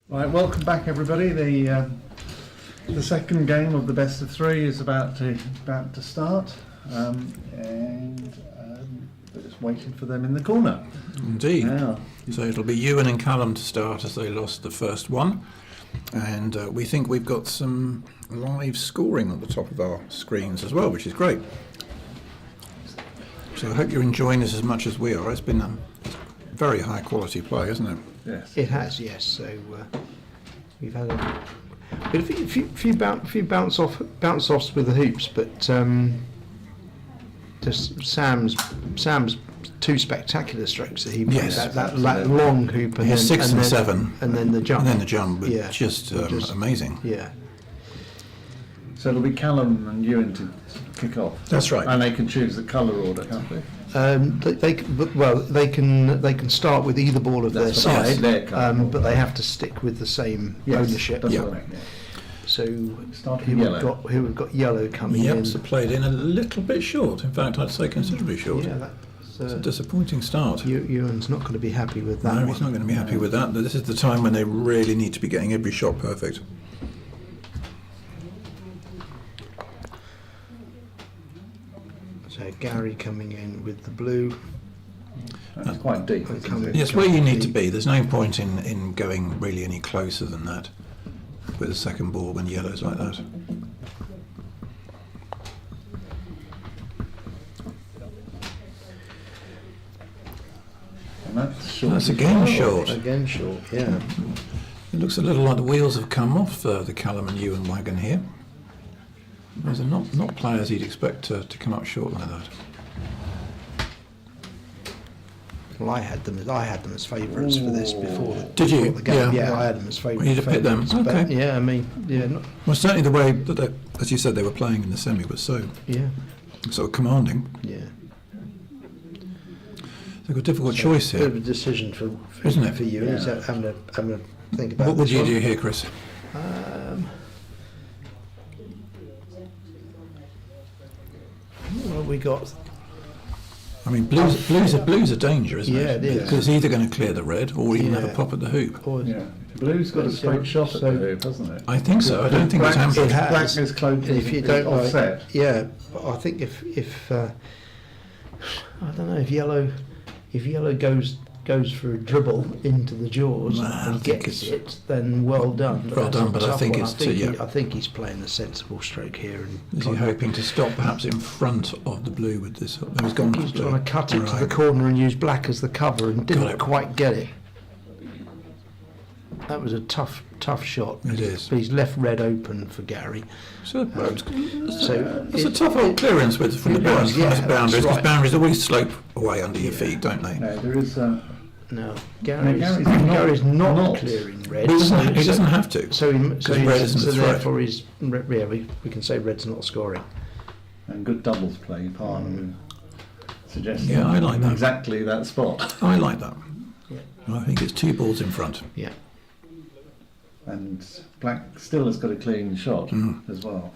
Right, welcome back, everybody. The second game of the best of three is about to start, and we're just waiting for them in the corner. Indeed. Yeah. So it'll be Ewan and Callum to start, as they lost the first one. And we think we've got some live scoring on the top of our screens as well, which is great. So I hope you're enjoying this as much as we are. It's been a very high quality play, hasn't it? Yes. It has, yes. So we've had a few bounce offs with the hoops, but just Sam's two spectacular strokes that he made. Yes, that long hoop and Yeah, then 6 and then, 7. and then the jump. And then the jump, but Yeah. just Just- amazing. Yeah. So it'll be Callum and Ewan to kick off. That's right. And they can choose the colour order, can't they? They can start with either ball of their That's right. side, Their colour. but they have to stick with the same ownership. That's Yeah. right, yeah. So Start with who yellow. we've got yellow coming in. Yep, so played in a little bit short. In fact, I'd say considerably short. Yeah, that's, It's a disappointing start. Ewan's not going to be happy with that. No, one. he's not going to be happy with that. This is the time when they really need to be getting every shot perfect. So Gary coming in with the blue. That's quite deep. And isn't coming- it? Yes, where you need to be. There's no point in going really any closer than that with the second ball when yellow's like that. And that's short. That's again Oh, short. Again short, yeah. It looks a little like the wheels have come off the Callum and Ewan wagon here. Those are not players you'd expect to come up short like that. Well, I had them as favourites for this before. Did you? before the game. Yeah. Yeah, I had them as Well, you'd have picked them. favourites. But, Okay. yeah, I mean, yeah, Well, certainly the way that, as you said, they were playing in the semi was so yeah, sort of commanding. yeah. They've got a difficult choice Bit of here. a decision for Isn't it? For you, Yeah. is having to think about. What would this you one. do here, Chris? Well, we got. I mean, blues are danger, isn't it? Yeah, it is. Because it's either going to clear the red or even have a Yeah. pop at the hoop. Or, Yeah. Blue's got a So- straight shot at so- the hoop, hasn't it? I think so. I don't think it's Black- hampered. It has. Black is close. if you is don't like, offset. yeah, but I think if I don't know if yellow goes for a dribble into the jaws Nah, I and think gets it's- it, then well done. Well that's done, a but I tough think one. it's I think he's playing a sensible stroke here, and Is he hoping to stop perhaps in front of the blue with this? Oh, he's I gone think he's for blue. trying to cut it to the Right. corner and use black as the cover, and Got didn't it. quite get it. That was a tough shot. It is. But he's left red open for Gary. So So it's a tough old clearance with from the it boundaries, was, yeah, from the boundaries, that's because right. boundaries always slope away under your feet, don't they? No, there is. No, Gary's Gary's not not- clearing red. He so- doesn't have to. So, red isn't so a threat. therefore he's yeah, we can say red's not scoring. And good doubles play, partner suggesting Yeah, I like that. exactly that spot. I like that. Yeah. I think it's 2 balls in front. Yeah. And black still has got a clean shot Mm. as well.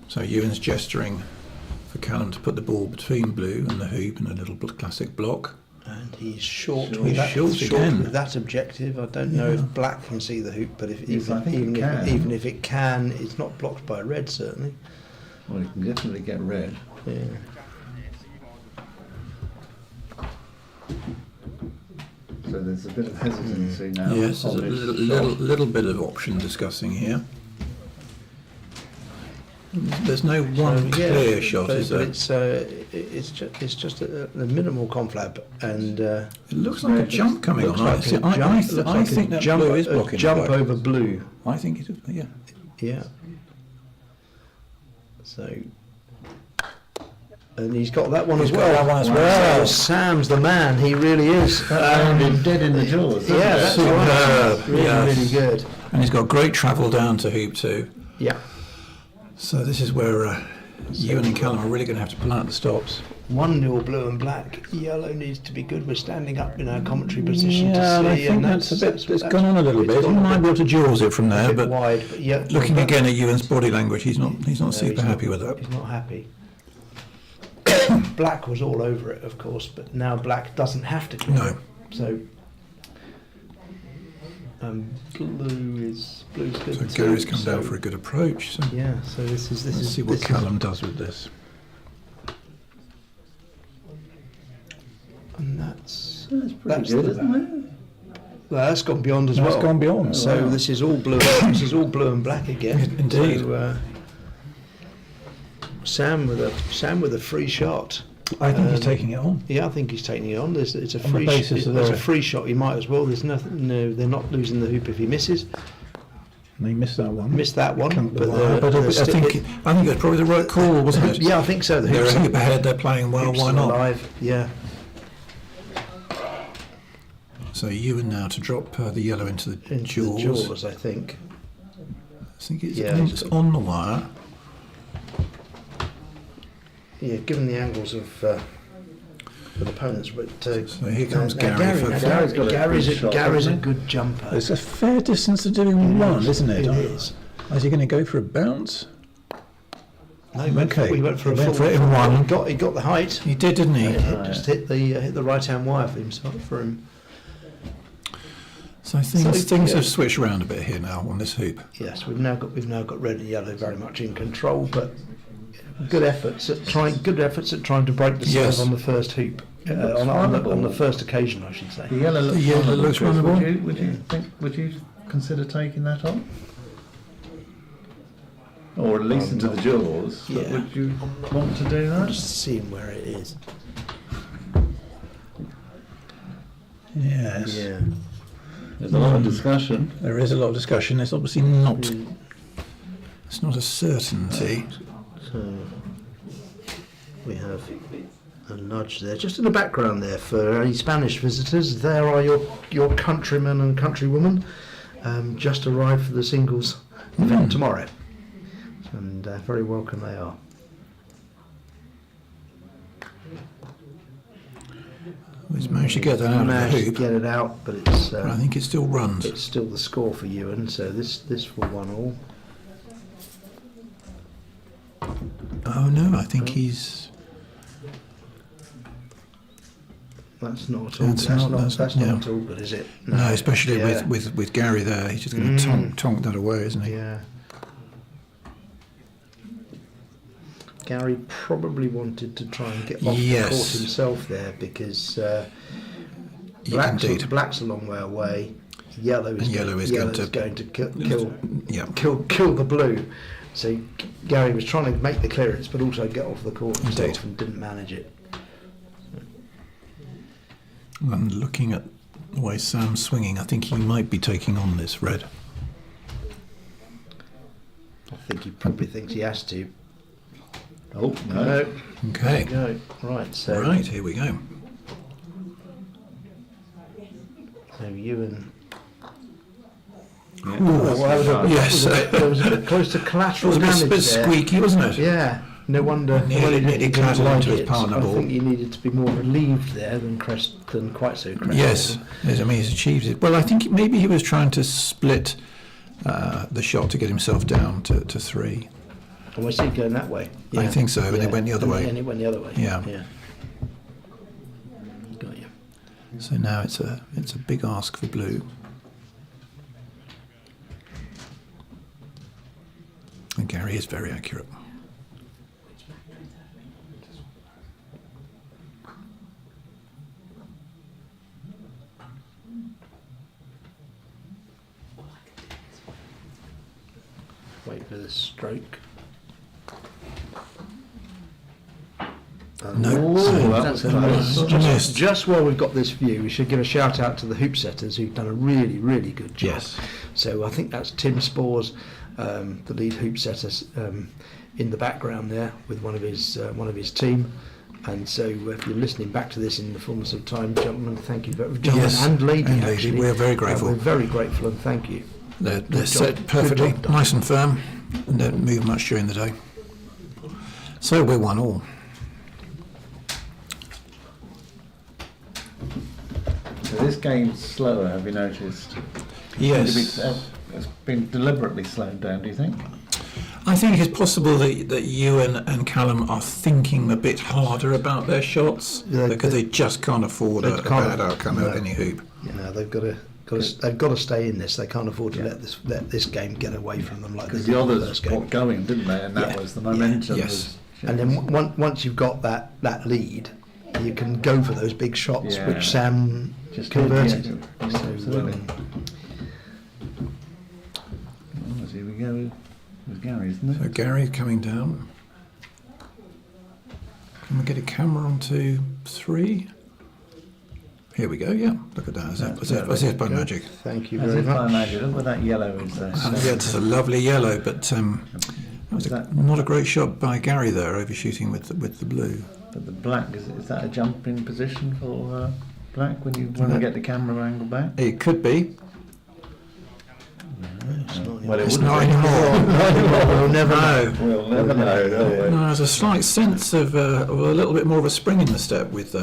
So Ewan's gesturing for Callum to put the ball between blue and the hoop in a little classic block. And he's short. Short. With He's that, short again. with that objective. I don't know Yeah. if black can see the hoop, but if Yes, I think it can. even if it can, it's not blocked by red certainly. Well, you can definitely get red. Yeah. So there's a bit of hesitancy now. Yes, there's a on this little bit of option discussing here. There's no one clear shot, but, is but there? it's just a minimal conflab, and It looks like a Yeah, jump coming looks on. like a I jump- looks like think a that jump, blue is a blocking jump the black. over blue. I think it is, yeah. Yeah. So, and he's got that one He's as got well. that one as well. So Sam's the man. He really is. dead in the jaws. Yeah, that's Superb, right. Really, yes. really good. And he's got great travel down to hoop 2. Yeah. So this is where Ewan and Callum are really going to have to pull out the stops. 1-0 blue and black. Yellow needs to be good. We're standing up in our commentary position Yeah, to and see. I think and that's a bit. It's that's- gone on a little it's bit. He gone a might be able to jaws it from there, bit but wide. But yeah, looking but- again at Ewan's body language, he's not No, super he's happy not- with that. He's not happy. Black was all over it, of course, but now black doesn't have to clear No. it. So Blue's good. So too, Gary's come down so- for a good approach. So Yeah, so this is let's see what Callum does with this. and that's Pretty good, isn't it? well, that's gone beyond as That's well. gone beyond. So Wow. this is all blue. This is all blue and black again. Indeed. So, Sam with a free shot. I think he's taking it on. Yeah, I think he's taking it on. It's a On the free. basis of There's a their- free shot. He might as well. There's nothing. No, they're not losing the hoop if he misses. And he missed that one. Missed that one. But, they're I still- think it's probably the right call, wasn't it? Yeah, I think so. The They're hoops a hoop ahead. They're playing well. hoops Why are not? alive. Yeah. So Ewan now to drop the yellow into the Into the jaws. jaws, I think. I think it's, Yeah, it's on the wire. Yeah, given the angles of opponents, but So here comes now Gary for- Gary's got a Gary's good shot, Gary's a hasn't he? good jumper. It's a fair distance to doing one, isn't it? It is. Is he going to go for a bounce? No, he went Okay. for, he went for He a went full. for it in one. He got the height. He did, didn't he? Just hit the right hand wire for himself for him. So things yeah. have switched around a bit here now on this hoop. Yes, we've now got red and yellow very much in control, but good efforts at trying to break the serve Yes. on the first hoop. On the first occasion, I should say. The yellow looks The yellow runnable, looks Chris. runnable. Would you consider taking that on? Or at least into the jaws? But Yeah. would you want to do that? Just seeing where it is. Yes. Yeah. There's a lot of discussion. There is a lot of discussion. It's obviously not. It's not a certainty. So we have a nudge there, just in the background there for any Spanish visitors. There are your countrymen and countrywomen, just arrived for the singles event tomorrow, and very welcome they are. He's managed to get that out of the Managed to hoop. get it out, but it's But I think it still runs. it's still the score for Ewan. So this will 1-1. Oh no, I think he's. That's not at all. That's not- yeah. at all good, is it? No, especially Yeah. with Gary there. He's just going to tonk that away, isn't he? Yeah. Gary probably wanted to try and get off Yes. the court himself there because Indeed. black's a long way away. Yellow is yellow's going to kill the blue. So Gary was trying to make the clearance, but also get off the court himself Indeed. and didn't manage it. And looking at the way Sam's swinging, I think he might be taking on this red. I think he probably thinks he has to. Oh, no. No. Okay. Go. Right. So Right, here we go. So Ewan. Yeah. Yes. There was a bit close to It collateral was a damage bit there. squeaky, wasn't it? Yeah, no wonder. Nearly didn't clattered like into his it. partner I ball. think he needed to be more relieved there than quite so crestfallen. Yes, I mean he's achieved it. Well, I think maybe he was trying to split the shot to get himself down to 3. And we see it going that way. I think so, and it went the other way. And it went the other way. Yeah. Got you. So now it's a big ask for blue. And Gary is very accurate. Wait for the stroke. No. Oh, that was close. Missed. Just while we've got this view, we should give a shout out to the hoop setters who've done a really, really good job. Yes. So I think that's Tim Spores, the lead hoop setter, in the background there with one of his team. And so if you're listening back to this in the fullness of time, gentlemen, thank you, gentlemen Yes, and lady. and lady, actually. we're very grateful. We're very grateful and thank you. They're job. set Good perfectly, job done. nice and firm, and don't move much during the day. So we're 1-1. So this game's slower, have you noticed? Yes. It's been deliberately slowed down, do you think? I think it's possible that Ewan and Callum are thinking a bit harder about their shots Yeah, because they just can't afford they a can't- bad outcome no. at any hoop. You know, they've got to They've got to stay in this. They can't afford to let this game get away from them like they Because did the in the others first game. got going, didn't they? And that Yeah. was the momentum. Yes. And then once you've got that lead, you can go for those big shots, Yeah. which Sam Just converted. yeah, So, absolutely. Here we go with Gary, isn't So it? Gary coming down. Can we get a camera onto 3? Here we go. Yeah, look at that. As if by magic. Thank you As very if by much. magic. Look where that yellow is there. And yeah, it's a lovely yellow, but that was not a great shot by Gary there, overshooting with the blue. But the black, is that a jump in position for black when we get the camera angle back? It could be. Well, It's wouldn't not be. anymore. We'll never know. We'll never know. No, there's a slight sense of a little bit more of a spring in the step with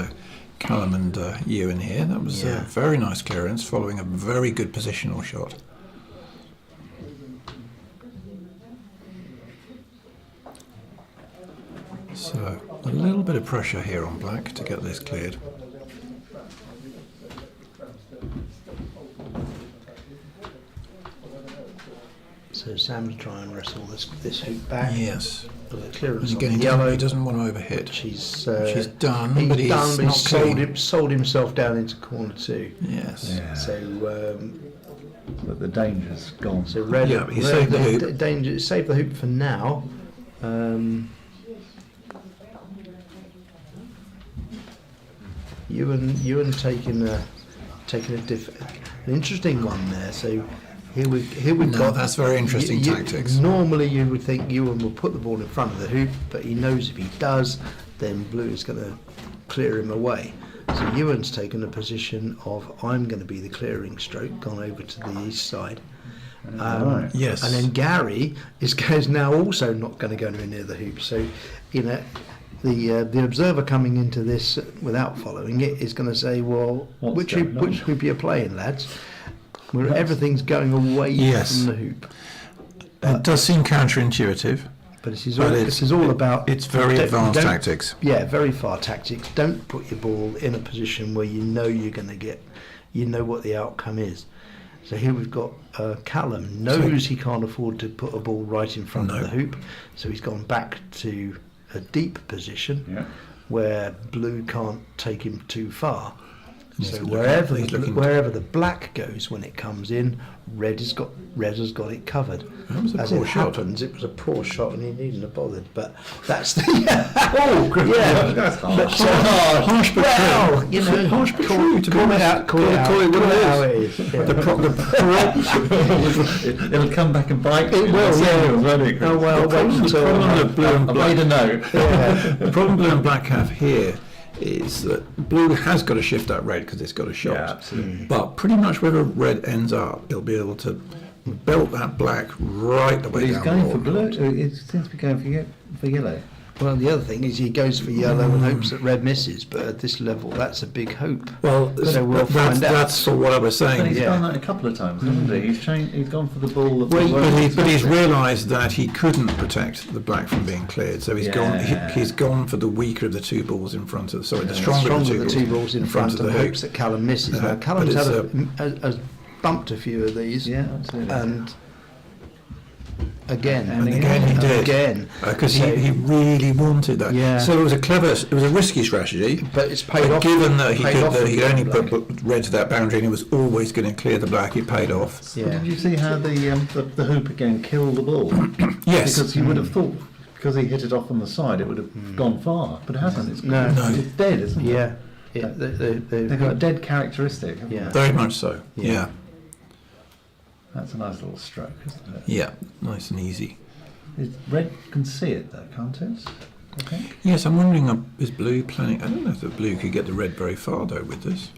Callum and Ewan here. That was a very nice clearance, following a very good positional shot. So a little bit of pressure here on black to get this cleared. So Sam's trying to wrestle this hoop back. Yes. With a clearance And on again, the yellow. he doesn't want to overhit. She's done, he's but he's done, but not he's clean. sold himself down into corner 2. Yes. Yeah. So But the danger's gone. so red. Yeah, but he red- saved the hoop. Danger. Save the hoop for now. Ewan taking an interesting one there. So here we've No, got. that's very interesting tactics. Normally you would think Ewan will put the ball in front of the hoop, but he knows if he does, then blue is going to clear him away. So Ewan's taken a position of I'm going to be the clearing stroke, gone over to the east side. Right. Yes. And then Gary is now also not going to go anywhere near the hoop. So, the observer coming into this without following it is going to say, well, What's which going on? hoop are you playing, lads? Where everything's going away Yes. from the hoop. It does seem counterintuitive. But this But is all about. It's very advanced tactics. Yeah, very far tactics. Don't put your ball in a position where you know you're going to get, you know what the outcome is. So here we've got Callum knows he can't afford to put a ball right in front of the hoop, so he's gone back to a deep position where blue can't take him too far. He's So looking- wherever he's looking- wherever the black goes when it comes in, red has got it covered. That was a As poor it shot. happens, it was a poor shot, and he needn't have bothered. But that's the yeah. That's harsh. Harsh but Well, true. you know, Harsh but true. To be call it honest. out, call it out, Call it what it how is. it is. Yeah. It'll come back and bite you. It will, yeah. Won't it, Chris? Oh well, The problem wait until that blue and I black made a note. The problem blue and black have here is that blue has got to shift that red because it's got a shot. Yeah, absolutely. But pretty much wherever red ends up, it'll be able to belt that black right the But way he's down going the for board. blue. It seems to be going for yellow. Well, the other thing is he goes for yellow and hopes that red misses, but at this level, that's a big hope. Well, So we'll find out. that's for what I was But saying. he's Yeah. done that a couple of times, hasn't he? He's gone for the ball. That But he's realised that he couldn't protect the black from being cleared, so he's Yeah. he's gone for the weaker of the two balls in front of the The stronger of the two balls in front of and the hopes hoop. that Callum misses. Now, But Callum's it's, has bumped a few of these. Yeah, absolutely. And again, And Again, he did again, because So- he really wanted that. Yeah. So it was a risky strategy. but it's paid But off. given that he paid off could, he with only black. put red to that boundary and he was always going to clear the black, it paid off. Yeah. Did you see how the hoop again killed the ball? Yes. Because you would have thought, because he hit it off on the side, it would have gone far, but it hasn't. It's No. it's dead, isn't it? Yeah. They've got a dead characteristic. haven't Yeah. they? Very much so. Yeah. Yeah. That's a nice little stroke, isn't it? Yeah. Nice and easy. Red can see it though, can't it? I think. Yes, I'm wondering, is blue planning? I don't know if the blue could get the red very far though with this.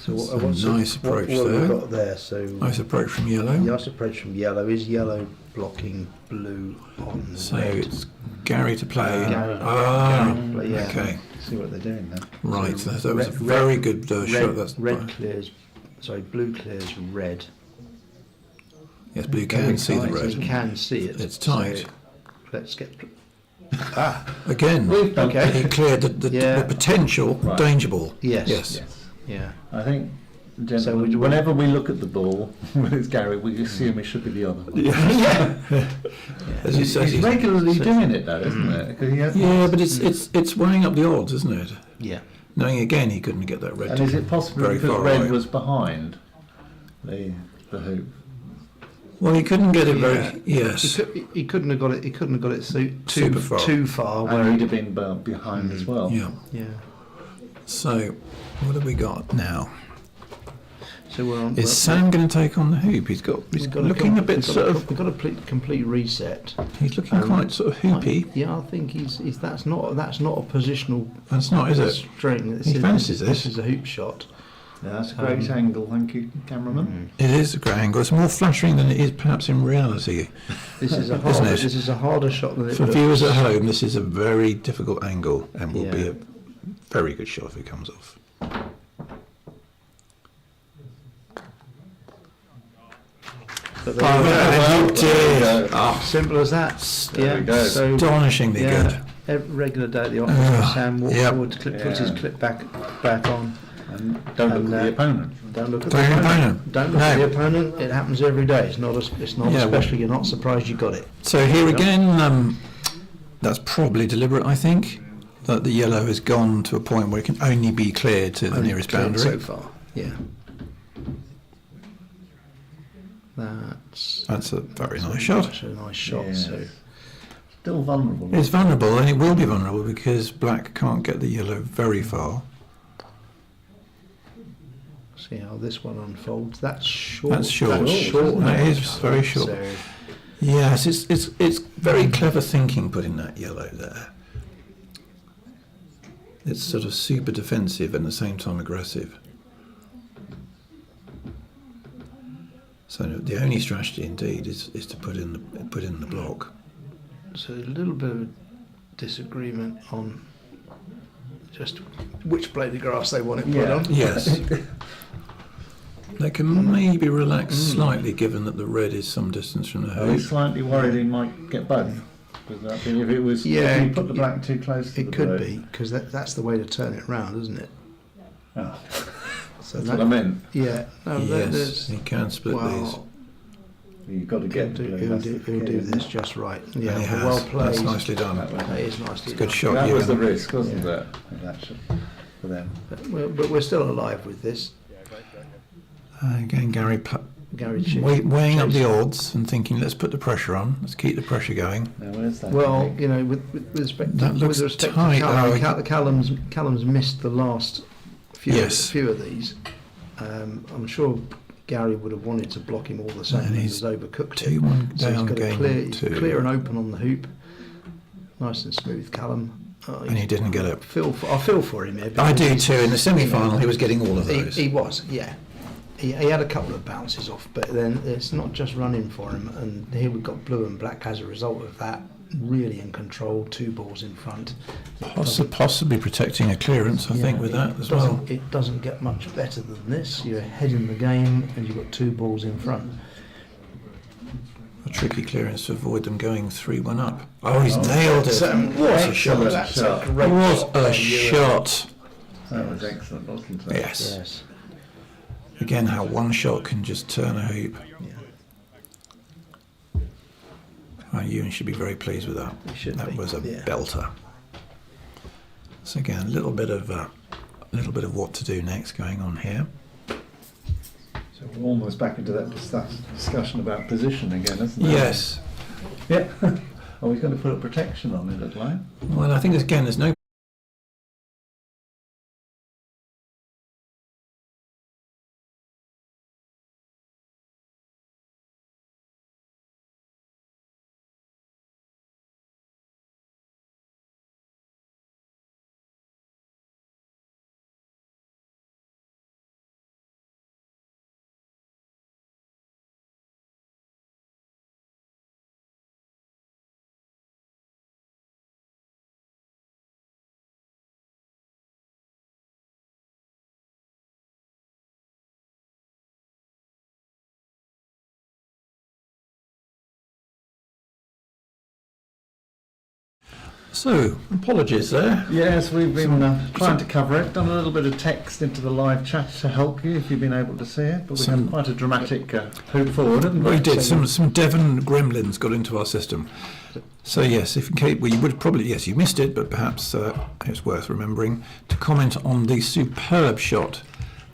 So That's a what's nice approach what there. we've got there? So Nice approach from yellow. nice approach from yellow. Is yellow blocking blue on So red? it's Gary to play. Gary. Ah, Gary, yeah. okay. See what they're doing now. Right, So that was a red- very good red, shot. That's red clears. Sorry, blue clears red. yes, blue Very can see the tight, So red. you can see it. It's tight. So let's get. Again, Okay. he cleared the Yeah. potential Right. danger ball. Yes. Yes. Yes. Yeah. I think, gentlemen, So would you- whenever we look at the ball, when it's Gary, we assume it should be the other one. As he says, He's regularly doing it, though, isn't it? 'Cause yeah, but it's weighing up the odds, isn't it? Yeah. Knowing again he couldn't get that red. And is it possible very because far red away. was behind the hoop? Well, he couldn't get it Yeah. very. Yes. He couldn't have got it. He couldn't have got it Super far. too far. And he'd have been behind as well. Yeah. Yeah. So, what have we got now? So we're on. Is Sam going to take on the hoop? He's looking a bit sort of. We've got a complete reset. He's looking quite sort of hoopy. Yeah, I think he's that's not a positional. That's not, is it? String. He fancies this. This is a hoop shot. Yeah, that's a great angle. Thank you, cameraman. It is a great angle. It's more flattering than it is perhaps in reality. This is a Isn't harder. it? This is a harder shot than it For would viewers have. at home, this is a very difficult angle and will be Yeah. a very good shot if it comes off. But there you go. Dear. Simple as that. There we go. So Astonishingly good. every regular day at the office, Sam walks Yep. forward, puts his clip back on. And don't look And, at the opponent. Don't look at Don't the look at the opponent. opponent. Don't look at No. the opponent. It happens every day. It's not. It's not Yeah, well- special. You're not surprised you got it. So here again, that's probably deliberate, I think, that the yellow has gone to a point where it can only be cleared to the Only nearest cleared boundary. so far. Yeah. That's a very nice shot. That's a nice shot. Yes. So Still vulnerable. It's vulnerable, and it will be vulnerable because black can't get the yellow very far. see how this one unfolds. That's short. That's short. That's short. That is very short. So, Yes, it's very clever thinking putting that yellow there. It's sort of super defensive and at the same time aggressive. So the only strategy indeed is to put in the block. so a little bit of disagreement on just which blade of grass they want it put Yeah. on. Yes. They can maybe relax slightly given that the red is some distance from the Are we hoop. slightly worried he might get both? Would that be if it was? Yeah, if you put the black too close to It the could blue? be because that's the way to turn it round, isn't it? Oh, So that's what I meant. Yeah. No, Yes, he can split these. well, You've got to he'll get do, blue. he'll That's do, the he'll key, do isn't this it? just right. And Yeah, he has. well played. That's nicely done. That is nicely Good done. shot. That was the Ewan. risk, wasn't Yeah. it? That shot for them. But we're still alive with this. Again, Gary Gary Chip. weighing up the Chase. odds and thinking, let's put the pressure on. Let's keep the pressure going. Now, where's that? Well, you know, with respect That to, looks with respect tight. to Oh, Callum's missed the last Yes. few of these. I'm sure Gary would have wanted to block him all the same And and he's has overcooked it. 2-1 So he's down got a game two. clear and open on the hoop. Nice and smooth, Callum. And he didn't get it. I feel for him here. I do because too. In the semi-final, he was getting all of He, those. he was, yeah. He had a couple of bounces off, but then it's not just running for him. And here we've got blue and black as a result of that. Really in control, 2 balls in front. Possibly protecting a clearance, I think, with that as well. It doesn't get much better than this. You're ahead in the game and you've got 2 balls in front. A tricky clearance to avoid them going 3-1 up. Oh, he's nailed it. What a shot. That's shot. a great What shot a by shot. That was excellent, wasn't it? Yes. Yes. Again, how one shot can just turn a hoop. Oh, Ewan should be very pleased with that. He should That be, was a yeah. belter. So again, a little bit of what to do next going on here. So we're almost back into that discussion about position again, isn't it? Yes. Yeah. Are we going to put a protection on it at line? Well, I think again, there's no So, apologies there. Yes, we've been trying to cover it. Done a little bit of text into the live chat to help you if you've been able to see it. But we had quite a dramatic hoop forward, haven't we? We did. Some Devon gremlins got into our system. So yes, if in case, well, you would probably, yes, you missed it, but perhaps it's worth remembering to comment on the superb shot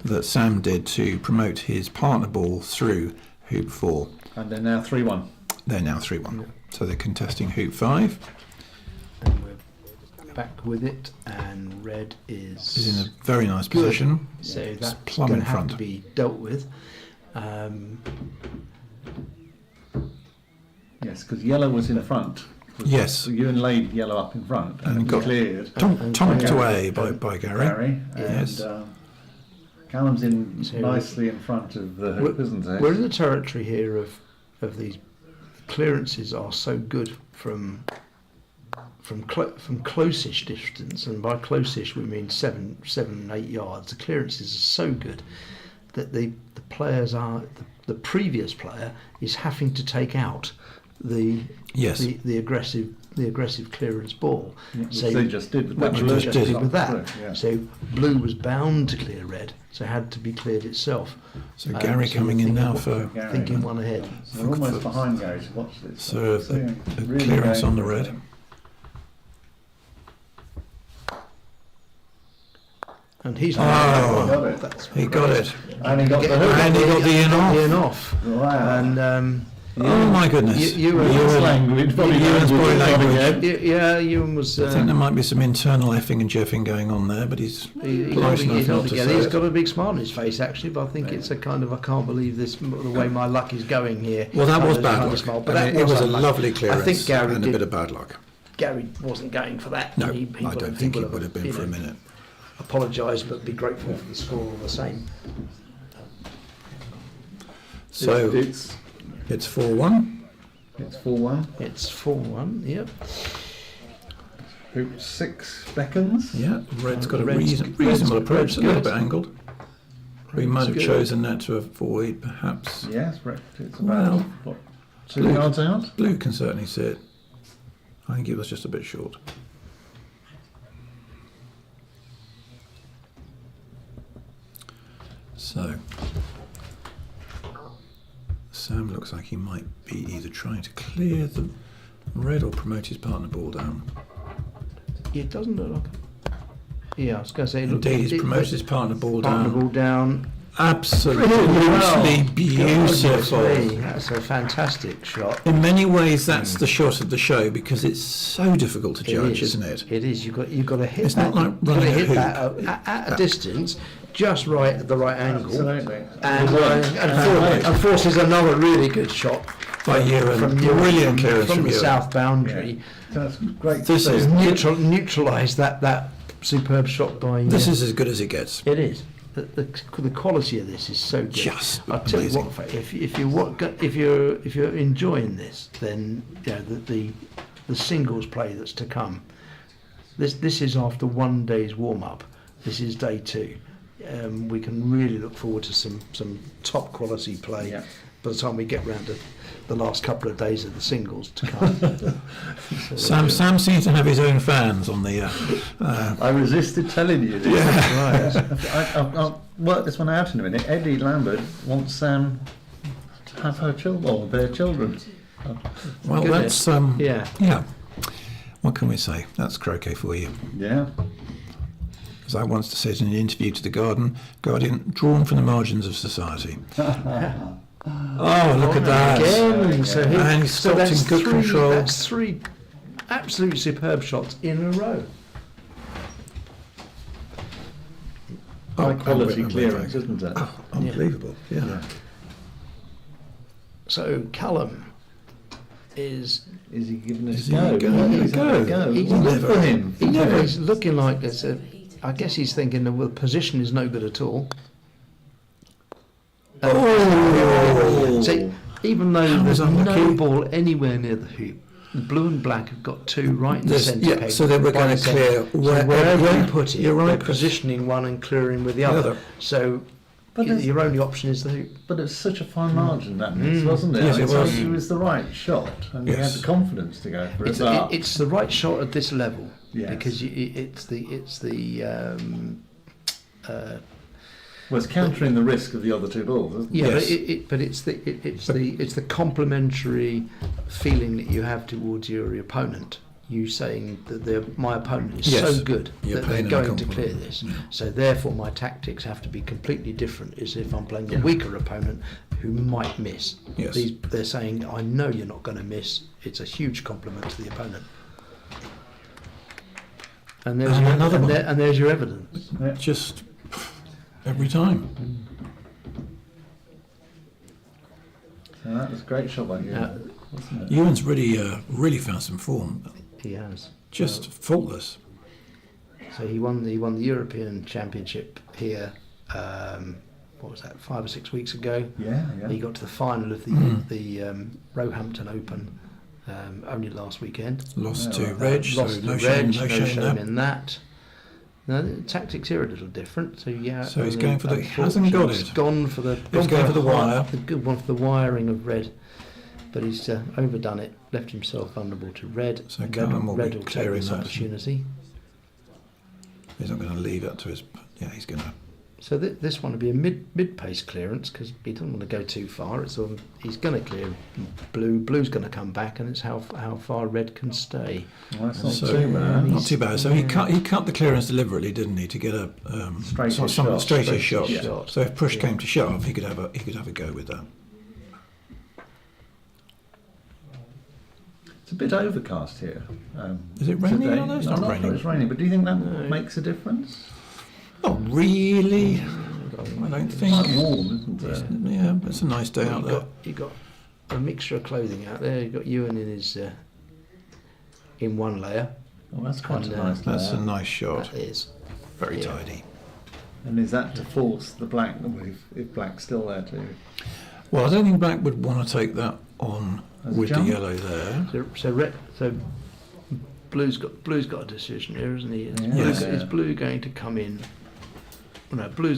that Sam did to promote his partner ball through hoop 4. And they're now 3-1. They're now 3-1. So they're contesting hoop 5. And we're back with it, and red is in a very nice good. position. So It's that's plumb going in to have front. to be dealt with. Yes, because yellow was in front. Yes. So you laid yellow up in front And and got cleared. Tonked Gary. away by Gary. And Callum's in So nicely in front of the hoop, isn't it? We're in the territory here of these clearances are so good from close-ish distance, and by close-ish we mean 7, 8 yards. The clearances are so good that the players are the previous player is having to take out the aggressive clearance ball. Which they just did with that. Which blue they just just did did. with that. Through, yeah. So blue was bound to clear red, so it had to be cleared itself. So Gary so coming we're in now thinking- for Gary. Thinking one ahead. So we're almost behind Gary to watch this. so So, a really clearance going on the for red. it. And he's Oh, got it. That's He got it. And he got the hook. And he got the in off. Wow. And Oh my goodness. Ewan's language, body Ewan's body language. language. Ewan was. I think there might be some internal effing and jeffing going on there, but he's close enough not to say He's it. got a big smile on his face actually, but I think it's a kind of I can't believe this the way my luck is going here. Well, that kind was of bad kind of luck. smile, I but mean, that it was a unlucky. lovely clearance I think Gary and a did. bit of bad luck. Gary wasn't going for that. No, He I don't think he would have been for a minute. Apologise, but be grateful for the score all the same. So it's it's 4-1. it's 4-1. It's 4-1. Yep. Hoop 6 beckons. Yeah, red's got a Red's- reasonable red's approach, a little good. bit angled. We Red's might have good. chosen that to avoid, perhaps. Yes, it's about Well, what, 2 blue- yards out. Blue can certainly see it. I think it was just a bit short. So, Sam looks like he might be either trying to clear the red or promote his partner ball down. It doesn't look like. Yeah, I was going to say. Indeed, he's promoted his partner ball partner down. ball down. Absolutely Goodness beautiful. me, that's a fantastic shot. In many ways, that's the shot of the show because it's so difficult to judge, It is, isn't it? It is. You've got to hit It's that. not like you've got to running a hit hoop. that at a distance, just right at the right angle, Absolutely. and forces another really good shot By Ewan. from Brilliant clearance from from the Ewan. south boundary. That's great. This to is see. Neutralise that superb shot by. This is as good as it gets. It is. The quality of this is so good. Just I'll tell you amazing. what, if you're enjoying this, then you know the singles play that's to come. This is after one day's warm up. This is day 2. We can really look forward to some top quality play Yeah. by the time we get round to the last couple of days of the singles to come. Sam seems to have his own fans on the. I resisted telling you this. Yeah. I'll work this one out in a minute. Eddie Lambert wants Sam to have her children, or their children. Well, Goodness. that's Yeah. What can we say? That's croquet for you. Yeah. As I once said in an interview to the Guardian, drawn from the margins of society. Oh, look at that! Again, so And he stopped that's in good control. That's 3 absolute superb shots in a row. High quality I'm clearance, with isn't it? Oh, unbelievable! Yeah. So Callum is Is he giving us Is a he go? going? He's having a go. He's Well, good never- for him. he's looking like it's a. I guess he's thinking the position is no good at all. Oh! So even though How there's was no unlucky? ball anywhere near the hoop, the blue and black have got 2 right in the There's- centre. yeah, peg, so they were right gonna in centre. clear So wherever yeah, you put it, you're right, they're Chris. positioning one and clearing with the The other. other. So But your only option is the hoop. But it's such a fine margin, that miss, wasn't it? Yes, it was. It was the right shot, and he had Yes. the confidence to go for it. It's the right shot at this level, Yes. because it's the Well, it's countering the risk of the other two balls, isn't it? yeah, Yes. but it's the complementary feeling that you have towards your opponent. You saying that my opponent is Yes. so good You're that they're paying them a going to clear compliment. this. Yeah. So therefore, my tactics have to be completely different. As if I'm playing a weaker opponent who might miss. Yes. They're saying, I know you're not going to miss. It's a huge compliment to the opponent. And there's And your, another one. and there's your evidence. Yeah. Just every time. So that was a great shot by you, wasn't it? Ewan's really found some form. He has. Just faultless. So he won the European Championship here. What was that? 5 or 6 weeks ago. Yeah. He got to the final of the Roehampton Open only last weekend. Lost Yeah, to right. Reg, so Lost no to shame, Reg, no shame there. in that. Now, the tactics here are a little different. So yeah. So he's and going for the- he hasn't got he's it. Gone for the. He's going for the wire. The good one for the wiring of red, but he's overdone it. Left himself vulnerable to red. So Red, Callum will be red will take clearing this that. opportunity. He's not going to leave it to his. Yeah, he's going to. So this one will be a mid pace clearance because he doesn't want to go too far. It's he's going to clear blue. Blue's going to come back, and it's how far red can stay. Well, that's not So, too bad. not too bad. So he cut the clearance deliberately, didn't he, to get a Straighter some shot. straighter Straighter shot. shot. So if push Yeah. came to shove, he could have a go with that. It's a bit overcast here. Is it raining? today. No, it's I'm not sure raining. it's raining, but do you think that No. makes a difference? Not really. I don't It's think. quite warm, isn't it? Yeah, it's a nice day out there. You got a mixture of clothing out there. You got Ewan in his in one layer. Oh, that's quite And, a nice That's a layout. nice shot. That is. Very yeah. tidy. And is that to force the black, if black's still there too? Well, I don't think black would want to take that on As a with the jump? yellow there. So blue's got a decision here, isn't he? Is, Yes. is blue going to come in? No, blue.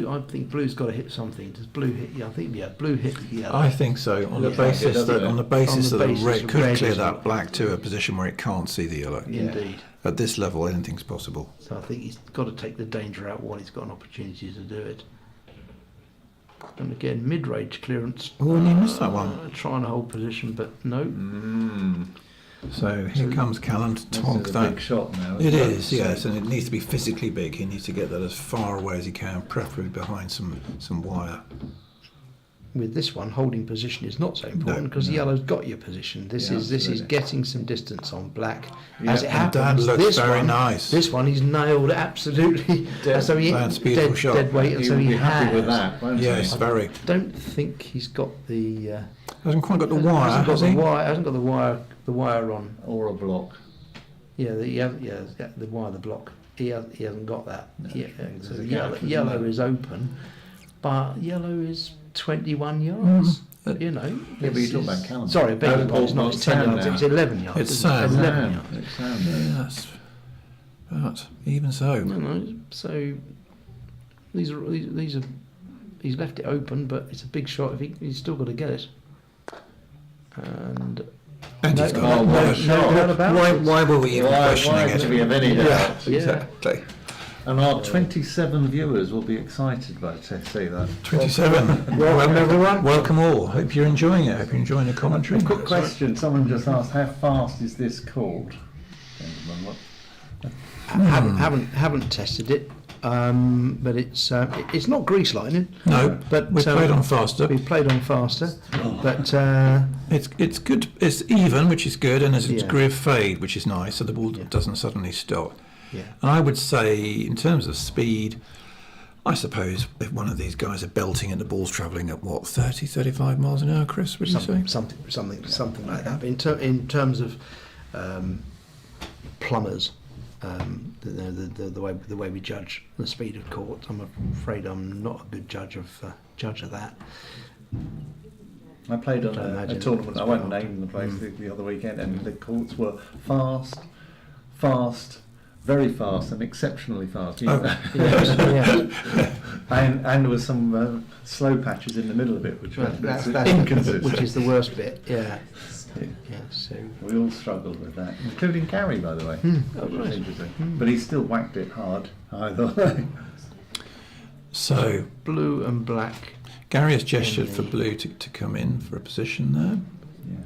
I think blue's got to hit something. Does blue hit? Yeah, I think blue hit the yellow. I think so. On the Looks like it, basis doesn't that it? on the basis On the that the basis red of could red clear is that what- black to a position where it can't see the yellow. Indeed. At this level, anything's possible. So I think he's got to take the danger out while he's got an opportunity to do it. And again, mid-range clearance. Oh, and he missed that one. Trying to hold position, but no. So here comes Callum to This tonk is a that. big shot now. It isn't is, yes, and it needs to be physically big. He needs to get that as far away as he can, preferably behind some wire. With this one, holding position is not so important because no. yellow's got your position. This Yeah, is absolutely. getting some distance on black. Yeah, As it and happens, that looks this very one, nice. This one he's nailed absolutely. Dead- so he That's a beautiful shot. dead weight, and He so would he be happy has. with that, won't Yes, he? very. Don't think he's got the. Hasn't quite got the wire, Hasn't got has the he? wire. Hasn't got the wire. The wire on. Or a block. Yeah, the wire, the block. He hasn't got that. No, Yeah, there's so a yellow, gap, isn't yellow there? is open, but yellow is 21 yards. Mm. You know. Yeah, but this you're talking is- about Callum. Sorry, I beg your pardon. It's not. It's 10 Sam yards. now. It's 11 yards. It's isn't it? Sam. 11 yards. It's Sam. Yes, but even so. No. So these are. He's left it open, but it's a big shot. If he's still got to get it. And And he's No, got oh, it. what a No, shot. doubt about why were we even Why questioning would it? we have any doubt? Yeah. Exactly. And our 27 viewers will be excited to see that. 27. Welcome everyone. Welcome all. Hope you're enjoying it. Hope you're enjoying the commentary. Quick question. Someone just asked, how fast is this called? Gentlemen, haven't tested it, but it's not grease lightning. No, but we played on faster. We played on faster, but It's good. It's even, which is good, and there's a Yeah. degree of fade, which is nice, so the ball Yeah. doesn't suddenly stop. yeah. And I would say, in terms of speed, I suppose if one of these guys are belting and the ball's travelling at what 30, 35 miles an hour, Chris, would you say? Something like that. But in terms of plumbers, the way we judge the speed of courts, I'm afraid I'm not a good judge of that. I played on I a imagine tournament, it's I won't hard. name the place the other weekend, and the courts were fast, very fast and exceptionally fast. Oh. And there was some slow patches in the middle of it, which were That's inconsistent. which is the worst bit. Yeah. Yeah. So We all struggled with that, including Gary, by the way. Oh, Which was right. interesting. But he still whacked it hard, either way. So blue and black. Gary has gestured for blue to come in for a position there. Yeah.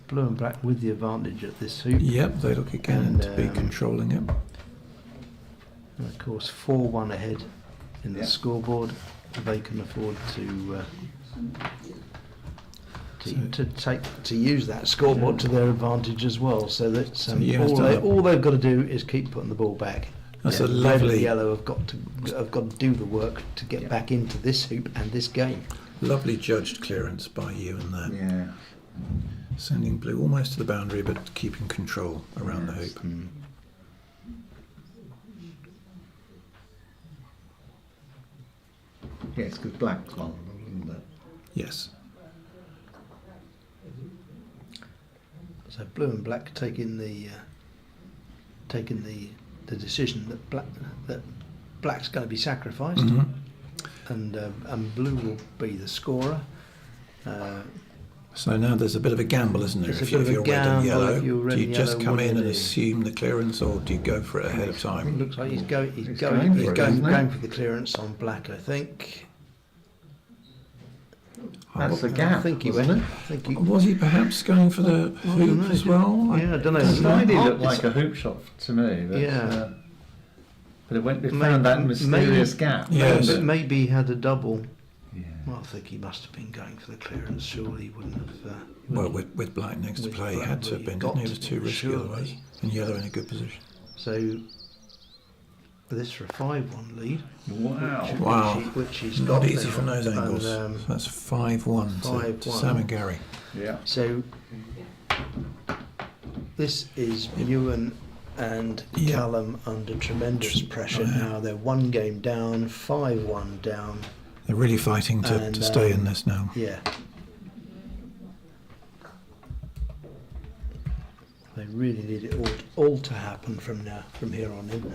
Blue and black with the advantage at this hoop. Yep, they look again And, to be controlling it. And of course, 4-1 ahead in the Yeah. scoreboard. They can afford to use that scoreboard to their advantage as well. So that you have to have- all they've got to do is keep putting the ball back. That's Yeah, a red and lovely, yellow have got to do the work to get back into this hoop and this game. lovely judged clearance by you and there. Yeah. Sending blue almost to the boundary, but keeping control around the hoop. Yes, because black's vulnerable, isn't it? Yes. So blue and black taking the decision that black's going to be sacrificed, Mhm. and blue will be the scorer. So now there's a bit of a gamble, isn't there? There's a If bit of a you're red and gamble yellow, if you're red do you and just yellow, come what do in you and do? assume the clearance, or do you go for it ahead of It time? looks like he's going He's going for it, isn't he? going for the clearance on black. I think. That's the I gap, think he wasn't went. it? I think he. Was he perhaps going for the I don't hoop know, as well? Yeah, I don't know. It slightly It's- looked like a hoop shot to me. But, Yeah. But it found that mysterious gap. Yes. But maybe he had a double. Yeah. Well, I think he must have been going for the clearance. Surely he wouldn't have. Well, with black next to With play, he black, had to have he been, got didn't he? It was to too be, risky surely. otherwise. And yellow in a good position. So this for a 5-1 lead. Wow. Wow. Which he's Not got easy now. from those And, angles. So that's 5-1 to 5-1. Sam and Gary. Yeah. So this is Ewan and Yeah. Callum under tremendous pressure now. They're one game down, 5-1 down. They're really fighting to And, stay in this now. Yeah. They really need it all to happen from here on in.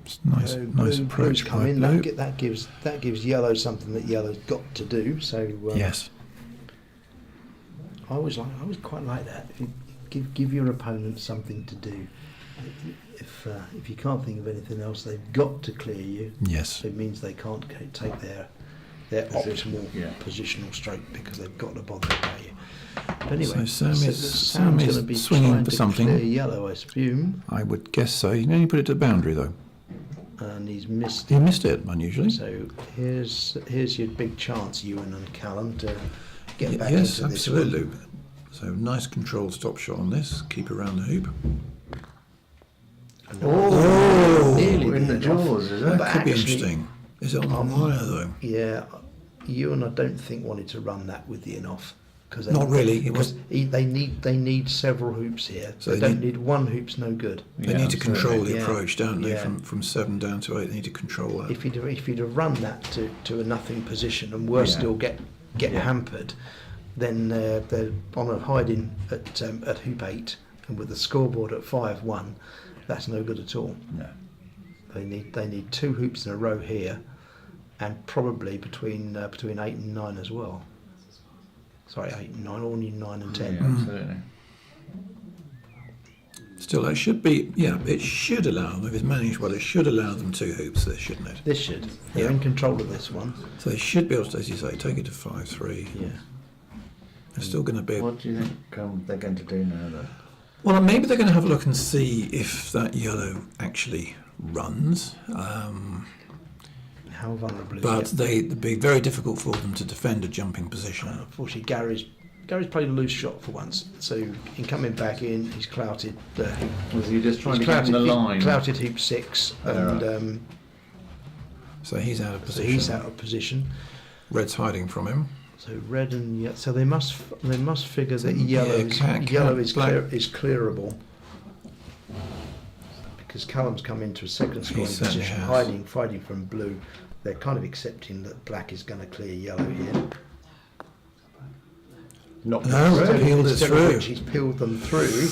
It's nice, So nice blue's approach come by in. blue. That gives yellow something that yellow's got to do. So Yes. I always quite like that. If you give your opponent something to do, if you can't think of anything else, they've got to clear you. Yes. It means they can't take their Position, optimal yeah. positional stroke because they've got to bother about you. But anyway, So Sam Sam's is gonna be swinging trying for to something. Clear yellow, I assume, I would guess so. You only put it to the boundary though. and he's missed. He missed it, unusually. So here's your big chance, Ewan and Callum, to get back Yes, into this one. absolutely. So nice controlled stop shot on this. Keep around the hoop. Oh, nearly in the bit off. jaws, is it? That But could be actually- interesting. Is it on the wire though? Yeah, Ewan, I don't think wanted to run that with the in-off because Not really, it was- they need several hoops here. So they they don't need one hoop's no good. They Yeah, need to control absolutely. the Yeah. approach, don't they? Yeah. From 7 down to 8, they need to control that. If you'd have run that to a nothing position and worse Yeah. still get Yeah. hampered, then they're on a hiding at hoop 8 and with the scoreboard at 5-1. That's no good at all. No. They need two hoops in a row here, and probably between 8 and 9 as well. Sorry, 8 and 9, or 9 and 10. Yeah, absolutely. Still, it should be, it should allow them, if it's managed well, it should allow them 2 hoops there, shouldn't it? This should. They're Yeah. in control of this one. So they should be able to, as you say, take it to 5-3. Yeah. They're still going to be... What do you think they're going to do now, though? Well, maybe they're going to have a look and see if that yellow actually runs. How vulnerable is But it? it'd be very difficult for them to defend a jumping position. Unfortunately, Gary's played a loose shot for once. So in coming back in, he's clouted the hoop. Was he just trying He's to get in the line? clouted hoop 6, and right. So he's out of so position. he's out of position. Red's hiding from him. So red and yellow. So they must figure that Yeah, yellow is black. clearable. Because Callum's come into a second scoring certainly position, has. fighting from blue. They're kind of accepting that black is going to clear yellow here. Not No, really. peeled it Instead of through. which he's peeled them through.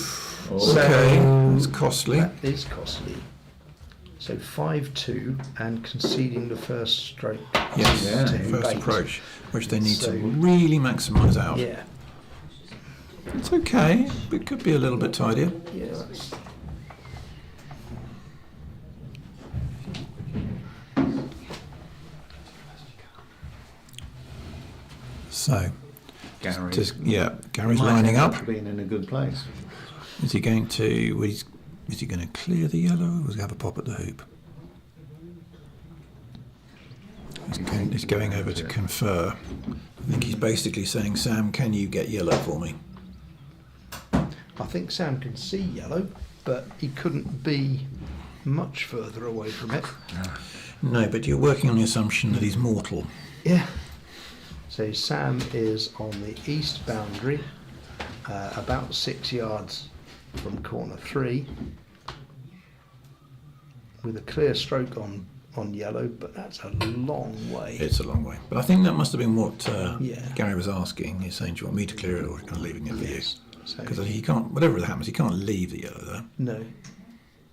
Okay, it's costly. That is costly. So 5-2 and conceding the first stroke. Yes, Yeah. to first bait. approach, which they need So- to really maximise out. Yeah, It's okay, but it could be a little bit tidier. yeah. That's, So, Gary. Gary's might lining end up. being in a good place. Is he going to? Is he going to clear the yellow, or is he have a pop at the hoop? He's going over to confer. I think he's basically saying, Sam, can you get yellow for me? I think Sam can see yellow, but he couldn't be much further away from it. No, but you're working on the assumption that he's mortal. Yeah. So Sam is on the east boundary, about 6 yards from corner 3, with a clear stroke on yellow, but that's a long way. It's a long way. But I think that must have been what Yeah. Gary was asking. He's saying, do you want me to clear it, or are you kind of leaving it for you? Yes. So Because he can't, whatever happens, he can't leave the yellow there. no.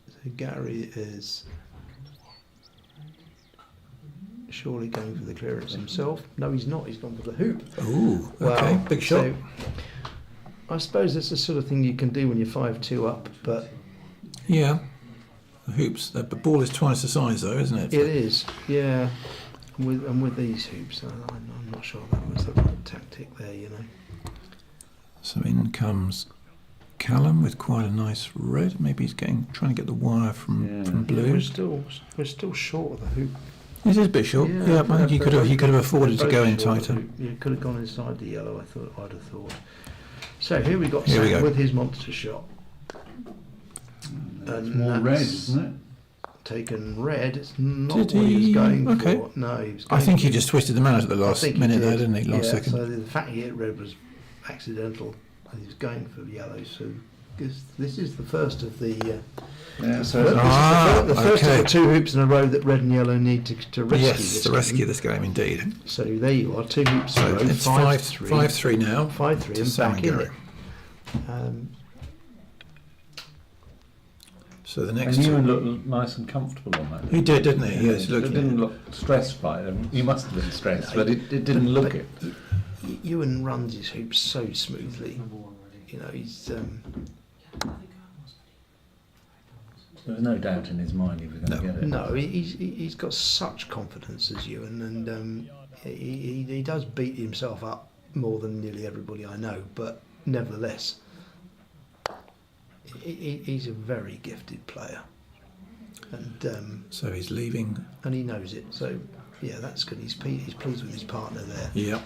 So Gary is surely going for the clearance himself. No, he's not. He's gone for the hoop. Ooh, okay, big shot. So I suppose that's the sort of thing you can do when you're 5-2 up, but Yeah. The hoops, the ball is twice the size though, isn't it? it is, yeah. With these hoops, I'm not sure that was the right tactic there, you know. So in comes Callum with quite a nice red. Maybe he's trying to get the wire from blue. We're still short of the hoop. It is a bit short. Yeah, I think he could have afforded to Very go in short of the tighter. hoop. You could have gone inside the yellow. I'd have thought. So here we got Here we Sam go. with his monster shot. It's And more that's red, isn't it? Taken red. It's not Did what he was he? going Okay. for. No, he was I going think he for- just twisted them out at the I last think he minute there, did. didn't he? Last Yeah, second. So the fact he hit red was accidental. He was going for yellow. So this is the first of the. Yeah, so the first okay. of the 2 hoops in a row that red and yellow need to rescue. Yes, this to game. rescue this game indeed. So there you are, 2 hoops in a So row. it's 5-3. 5-3 now. 5-3 to and Sam back and in Gary. it. So the and next Ewan two. looked nice and comfortable on that. He did, didn't he? Yes, It looking. didn't look stressed by them. He must have been stressed, No, but it didn't look it. Ewan runs his hoops so smoothly. You know, he's There was no doubt in his mind he was going to No. get it. no, he's got such confidence as Ewan, and he does beat himself up more than nearly everybody I know, but nevertheless, he's a very gifted player, and So he's leaving. he knows it. So yeah, that's good. He's pleased with his partner there. Yep.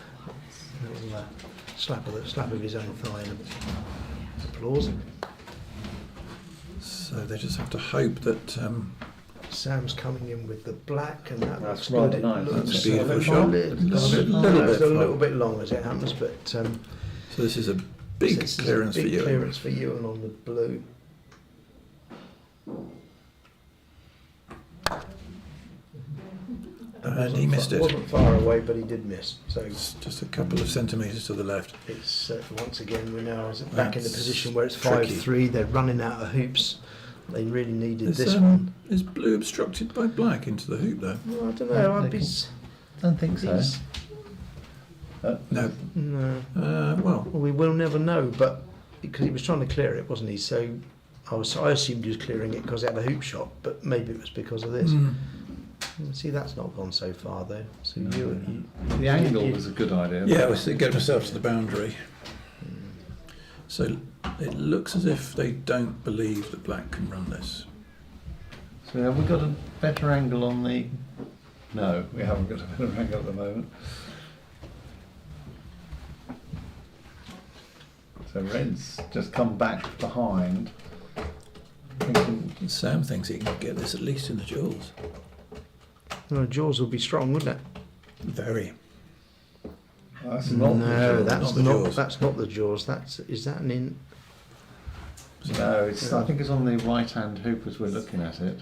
A little slap of his own thigh and applause. So they just have to hope that. Sam's coming in with the black, and that That's looks rather good. nice. It looks That's a beautiful a shot. little bit long as it happens, but So this is a big this is a clearance big for you. clearance for Ewan on the blue. And he missed it. Wasn't far away, but he did miss. So It's just a couple of centimetres to the left. it's once again we're now back in the That's position where it's tricky. 5-3. They're running out of hoops. They really needed Is, this one. is blue obstructed by black into the hoop though? Well, I don't know. I'd be. Don't think so. he's- No. No. Well, Well, we will never know, but because he was trying to clear it, wasn't he? So I assumed he was clearing it because he had a hoop shot, but maybe it was because of this. mm, See, that's not gone so far though. So No. you The angle was a good idea. yeah, it was to get himself to the boundary. So it looks as if they don't believe that black can run this. So have we got a better angle on the... No, we haven't got a better angle at the moment. So red's just come back behind, thinking, Sam thinks he can get this at least in the jaws. well, jaws will be strong, wouldn't it? Very. oh, that's not the No, jaws. that's Not the not. jaws. That's not the jaws. Is that an in? No, I think it's on the right-hand hoop as we're looking at it.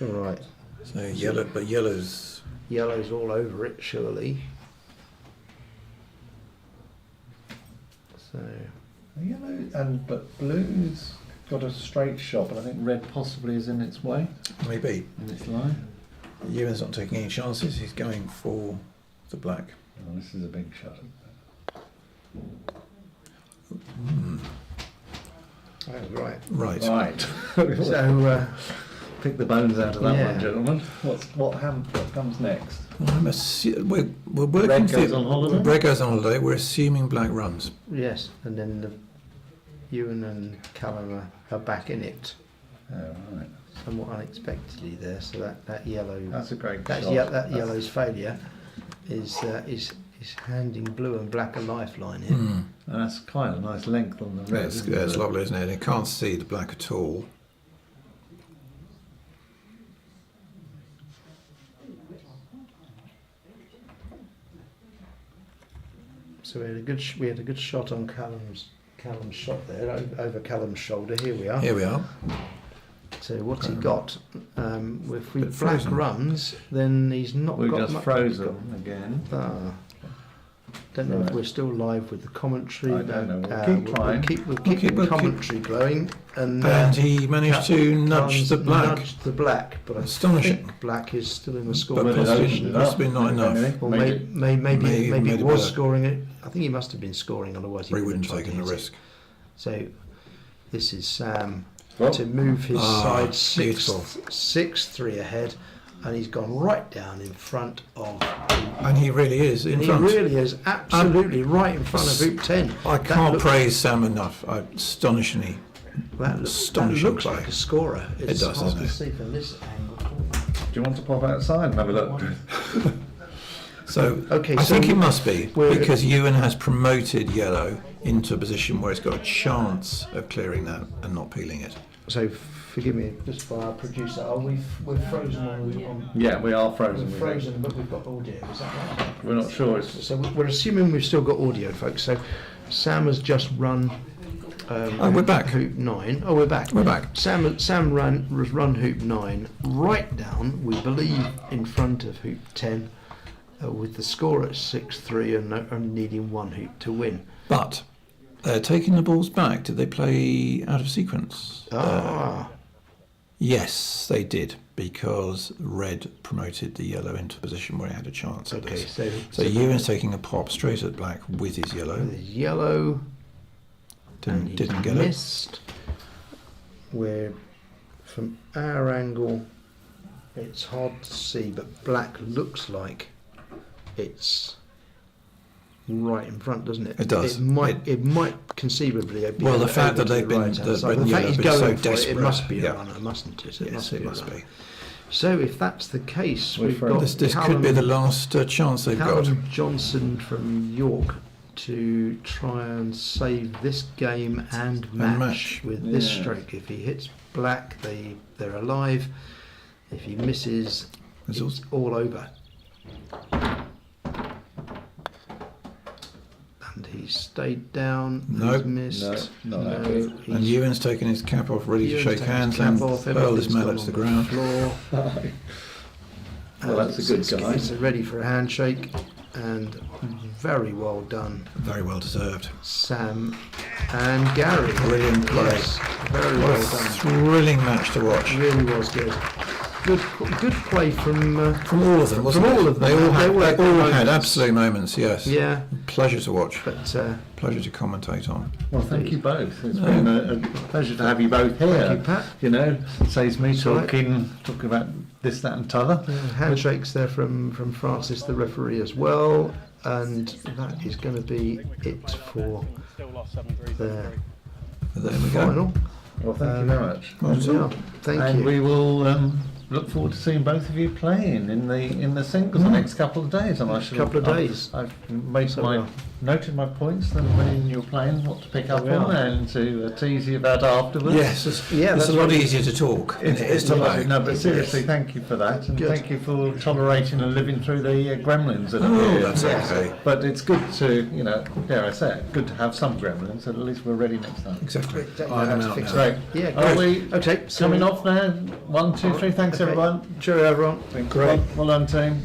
All right. So yellow, but yellow's Yellow's all over it, surely. So Yellow but blue's got a straight shot, but I think red possibly is in its way, Maybe. in its line. Ewan's not taking any chances. He's going for the black. Oh, this is a big shot. Oh, right. Right. Right. So, Pick the bones out of that Yeah. one, gentlemen. What comes next? We're working. Red goes on holiday? Red goes on holiday. We're assuming black runs. yes, and then Ewan and Callum are back in it Oh, right. somewhat unexpectedly there. So that yellow, That's a great shot. that yellow's failure is handing blue and black a lifeline here. Mm. And that's quite a nice length on the red. It's, isn't it's it? lovely, isn't it? You can't see the black at all. So we had a good shot on Callum's shot there over Callum's shoulder. Here we are. Here we are. So what's he got? If we Bit black frozen. runs, then he's not We've got just much. frozen again. Don't know if Right. we're still live with the commentary. I don't know. We'll keep we'll trying. We'll keep the we'll keep- commentary going, and And he managed to nudge the black. Nudged the black, but I Astonishing. think black is still in the score But Well, it possibly- opened it up, possibly not if enough. anything. Or Made it- maybe made it it was better. scoring it. I think he must have been scoring, otherwise he Or he wouldn't wouldn't have have taken tried to the hit it. risk. So this is Sam Well, to move his side beautiful. 6-3 ahead, and he's gone right down in front of. And he really is in He front. really is absolutely right in front of hoop 10. I That can't looks- praise Sam enough. Astonishingly. That astonishing looks play. like a scorer. It's does, hard doesn't to it? see from this angle. do you want to pop outside and have a look? So Okay, I so think it must be we're- because Ewan has promoted yellow into a position where it's got a chance of clearing that and not peeling it. So forgive me, just by our producer, we're frozen on Yeah, we are frozen. we're frozen, but we've got audio. Is that right? We're not sure. It's So we're assuming we've still got audio, folks. So Sam has just run. Oh, we're back. Hoop 9. Oh, we're back. We're back. Sam has run hoop 9 right down, we believe, in front of hoop 10, with the score at 6-3 and needing one hoop to win. But they're taking the balls back. Did they play out of sequence? Yes, they did, because red promoted the yellow into a position where he had a chance at Okay, this. so So Ewan's taking a pop straight at black with his yellow. the yellow and he Didn't get it. missed. Where from our angle, it's hard to see, but black looks like it's right in front, doesn't it? It does. It might conceivably be. Well, the fact over that to they've the been- right-hand the side. red The and fact yellow he's have been so going for it, it desperate. must be Yeah. a runner, mustn't it? It Yes, it a must runner. be. So if that's the case, We're we've frozen. got This could be the last chance they've got. Callum Johnson from York to try and save this game and match, match. with this Yeah. stroke. If he hits black, they're alive. If he misses, It's it's all over. And he's stayed down. No. He's missed. No, not that good. And he's- Ewan's taking his cap off, ready to Ewan's shake taken hands his and cap off, hurl his everything's mallet gone to the on ground. floor. Well, that's a good It's- guy. It's ready for a handshake, and very well done, Very well deserved. Sam and Gary. Brilliant play. Yes, very What a well done. thrilling match to watch. Really was good. Good play from. From all of them, wasn't From it? all of them. They all had, They all had had moments. absolute moments, yes. Yeah, Pleasure to watch. but Pleasure to commentate on. Well, thank you both. It's been a pleasure to have you both here. Thank you, Pat. You know, saves me That's all right. talking about this, that, and t'other. handshakes there from Francis, the referee, as well, and that is going to be it for the There we go. final. Well, thank you very much. Well done. Yeah, thank and you. we will look forward to seeing both of you playing in the singles the next couple of days. And Couple of days. I've made So, noted my points. Then when you're playing, what to pick up There we on are. and to tease you about afterwards. Yes, it's, Yeah, it's that's a lot right. easier to talk than it is It's to a lot. play. No, but seriously, thank you for that, and Good. thank you for tolerating and living through the gremlins that are Oh, here. that's okay. But it's good to, dare I say it, good to have some gremlins. At least we're ready next time. Exactly. Exactly, I'm that's out fixed. now. Great. Yeah, Are great. we Okay, so coming off now? 1, 2, 3. Thanks, Okay. everyone. Cheerio, everyone. Great. Well done, team.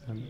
Um,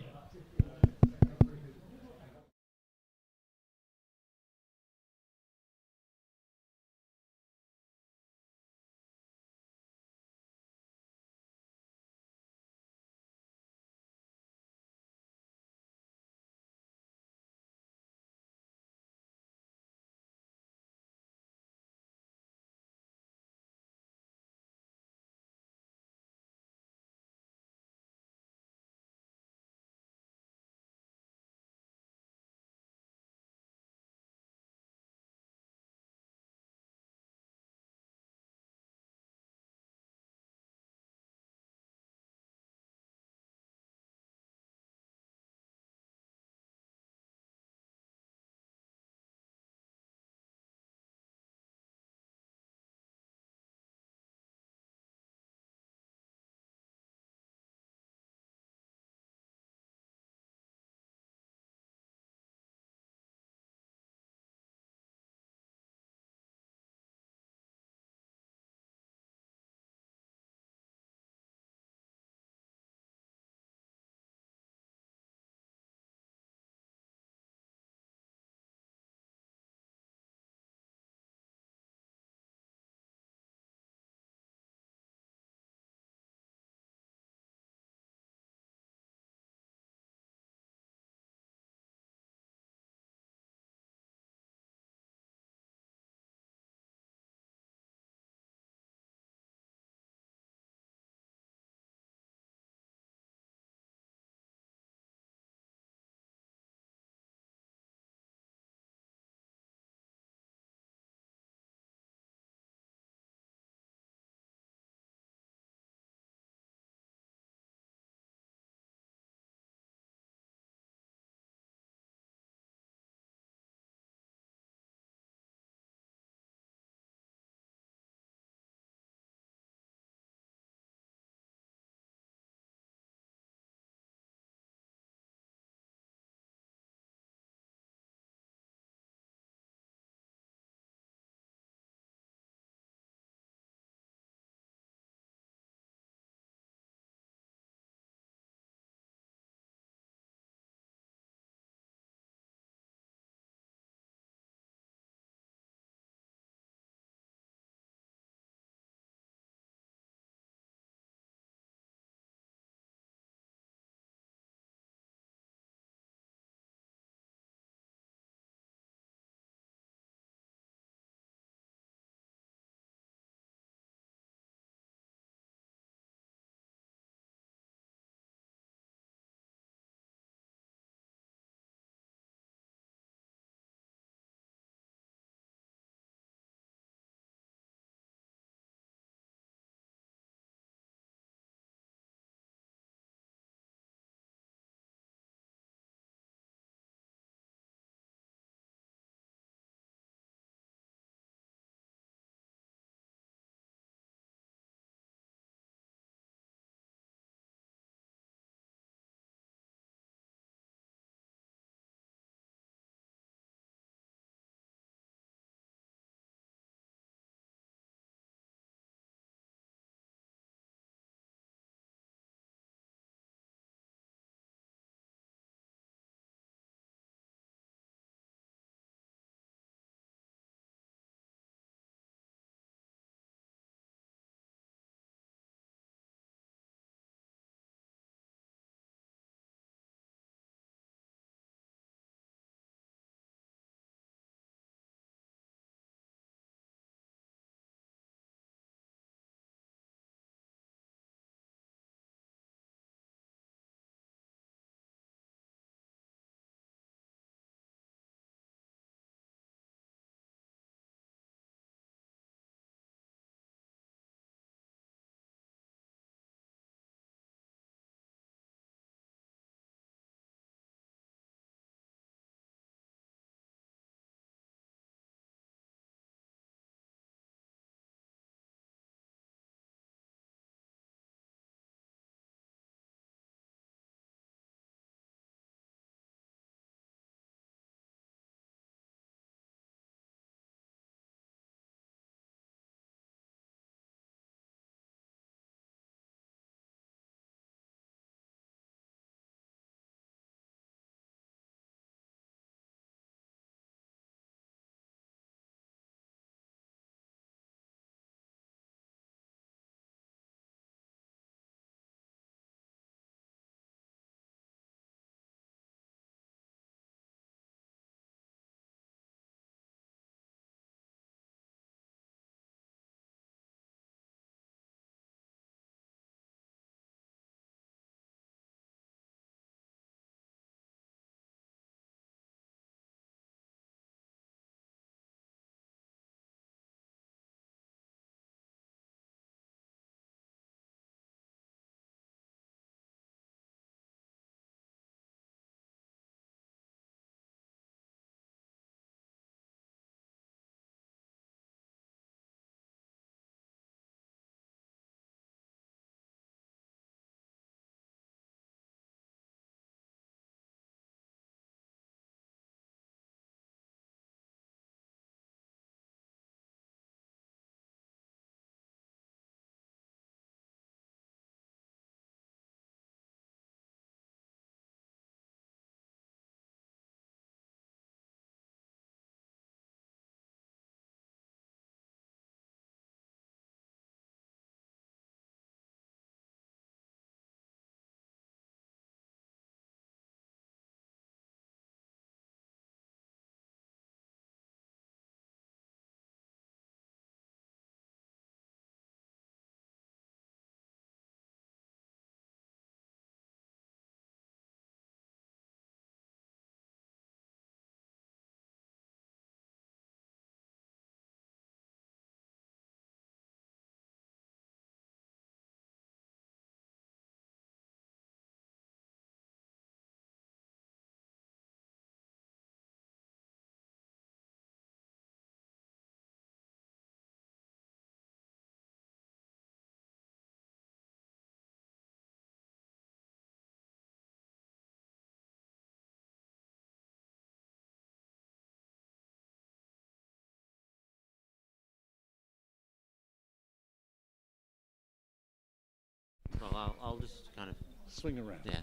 swing around. Yeah.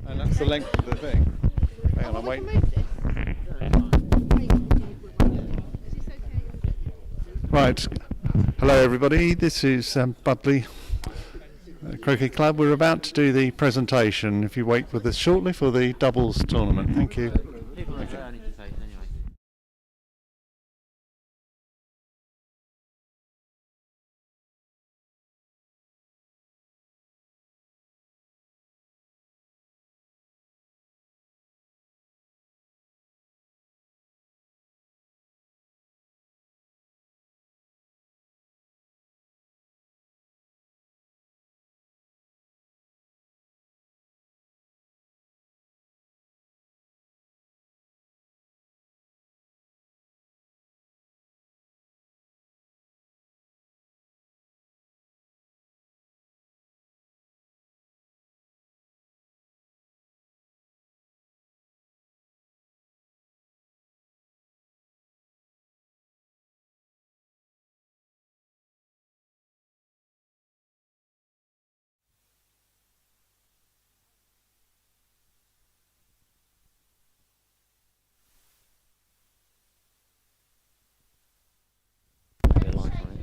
And that's the length of the thing. Hang on, I'm waiting. Right. Hello, everybody. This is Budleigh Croquet Club. We're about to do the presentation. If you wait with us shortly for the doubles tournament. Thank you. People I need to say anyway.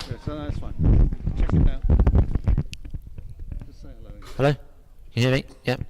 Yeah, so that's fine. Check it now. Just say hello. Hello? Can you hear me? Yep.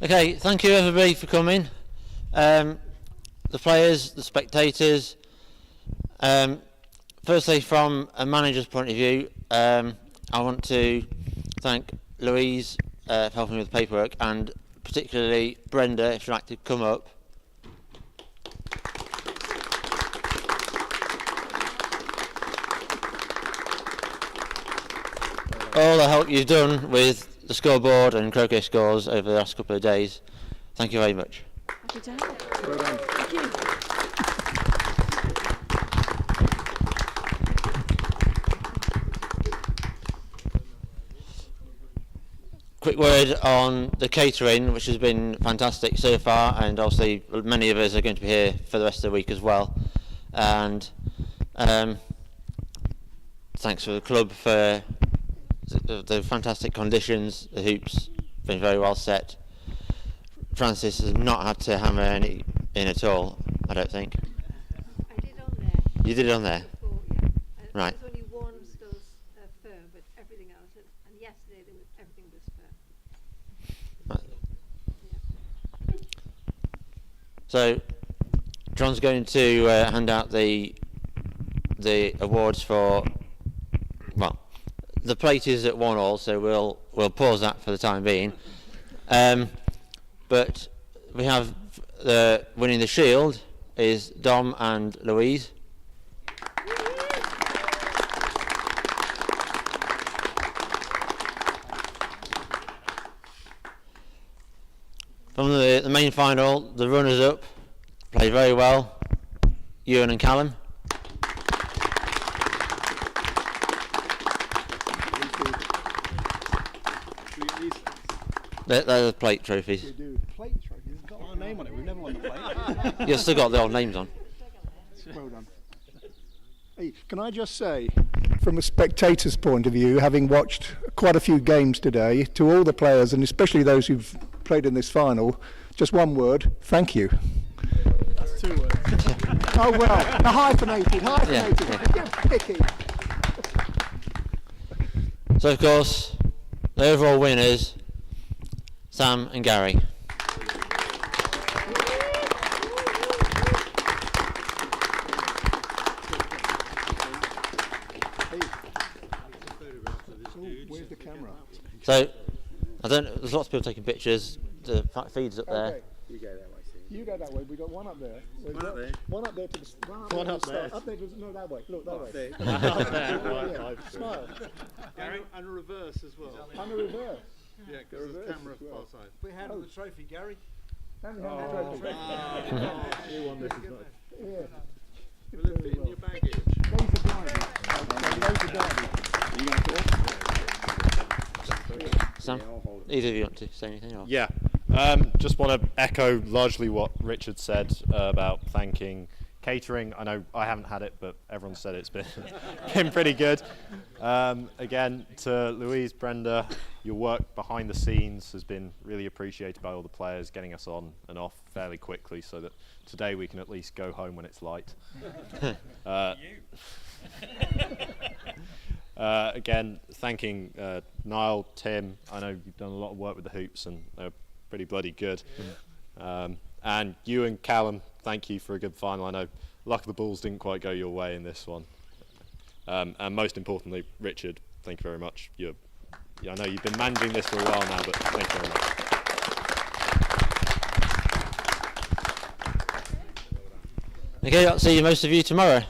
Okay, thank you everybody for coming. The players, the spectators. Firstly, from a manager's point of view, I want to thank Louise for helping me with the paperwork, and particularly Brenda, if she'd like to come up. All the help you've done with the scoreboard and croquet scores over the last couple of days. Thank you very much. Happy to help. Well done. Thank you. Quick word on the catering, which has been fantastic so far, and obviously many of us are going to be here for the rest of the week as well. And thanks to the club for the fantastic conditions. The hoops been very well set. Francis has not had to hammer any in at all, I don't think. I did on there. You did it on there? Before, yeah. Right. There's only one still firm, but everything else, and yesterday everything was firm. Right. Yeah. So, John's going to hand out the awards for, well, the plate is at 1-1, so we'll pause that for the time being. But we have winning the shield is Dom and Louise. From the main final, the runners-up played very well, Ewan and Callum. They're the plate trophies. We do plate trophies. It's got our name on it. We've never won the plate. You've still got the old names on. Well done. Hey, can I just say, from a spectator's point of view, having watched quite a few games today, to all the players and especially those who've played in this final, just one word: thank you. That's 2 words. Oh well, a hyphenated. Yeah. Get picky. So of course, the overall winners, Sam and Gary. So, I don't. There's lots of people taking pictures. The feed's up there. Okay. You go that way, Steve. You go that way. We've got one up there. One up there. One up there to the. One up there. Up there. No, that way. Look that way. Up there. Yeah. Smile. And a reverse as well. And a reverse. Yeah, because there's camera far side. We handle the trophy, Gary. And the trophy. You won this as well. Yeah. Will it fit in your baggage? Those are Derby. Those are Derby. You going to Sam, either of you want to say anything? Or? Yeah, just want to echo largely what Richard said about thanking catering. I know I haven't had it, but everyone said it's been been pretty good. Again, to Louise, Brenda, your work behind the scenes has been really appreciated by all the players, getting us on and off fairly quickly so that today we can at least go home when it's light. Again, thanking Niall, Tim. I know you've done a lot of work with the hoops and they're pretty bloody good. And you and Callum, thank you for a good final. I know luck of the balls didn't quite go your way in this one. And most importantly, Richard, thank you very much. I know you've been managing this for a while now, but thank you very much. Okay, I'll see most of you tomorrow.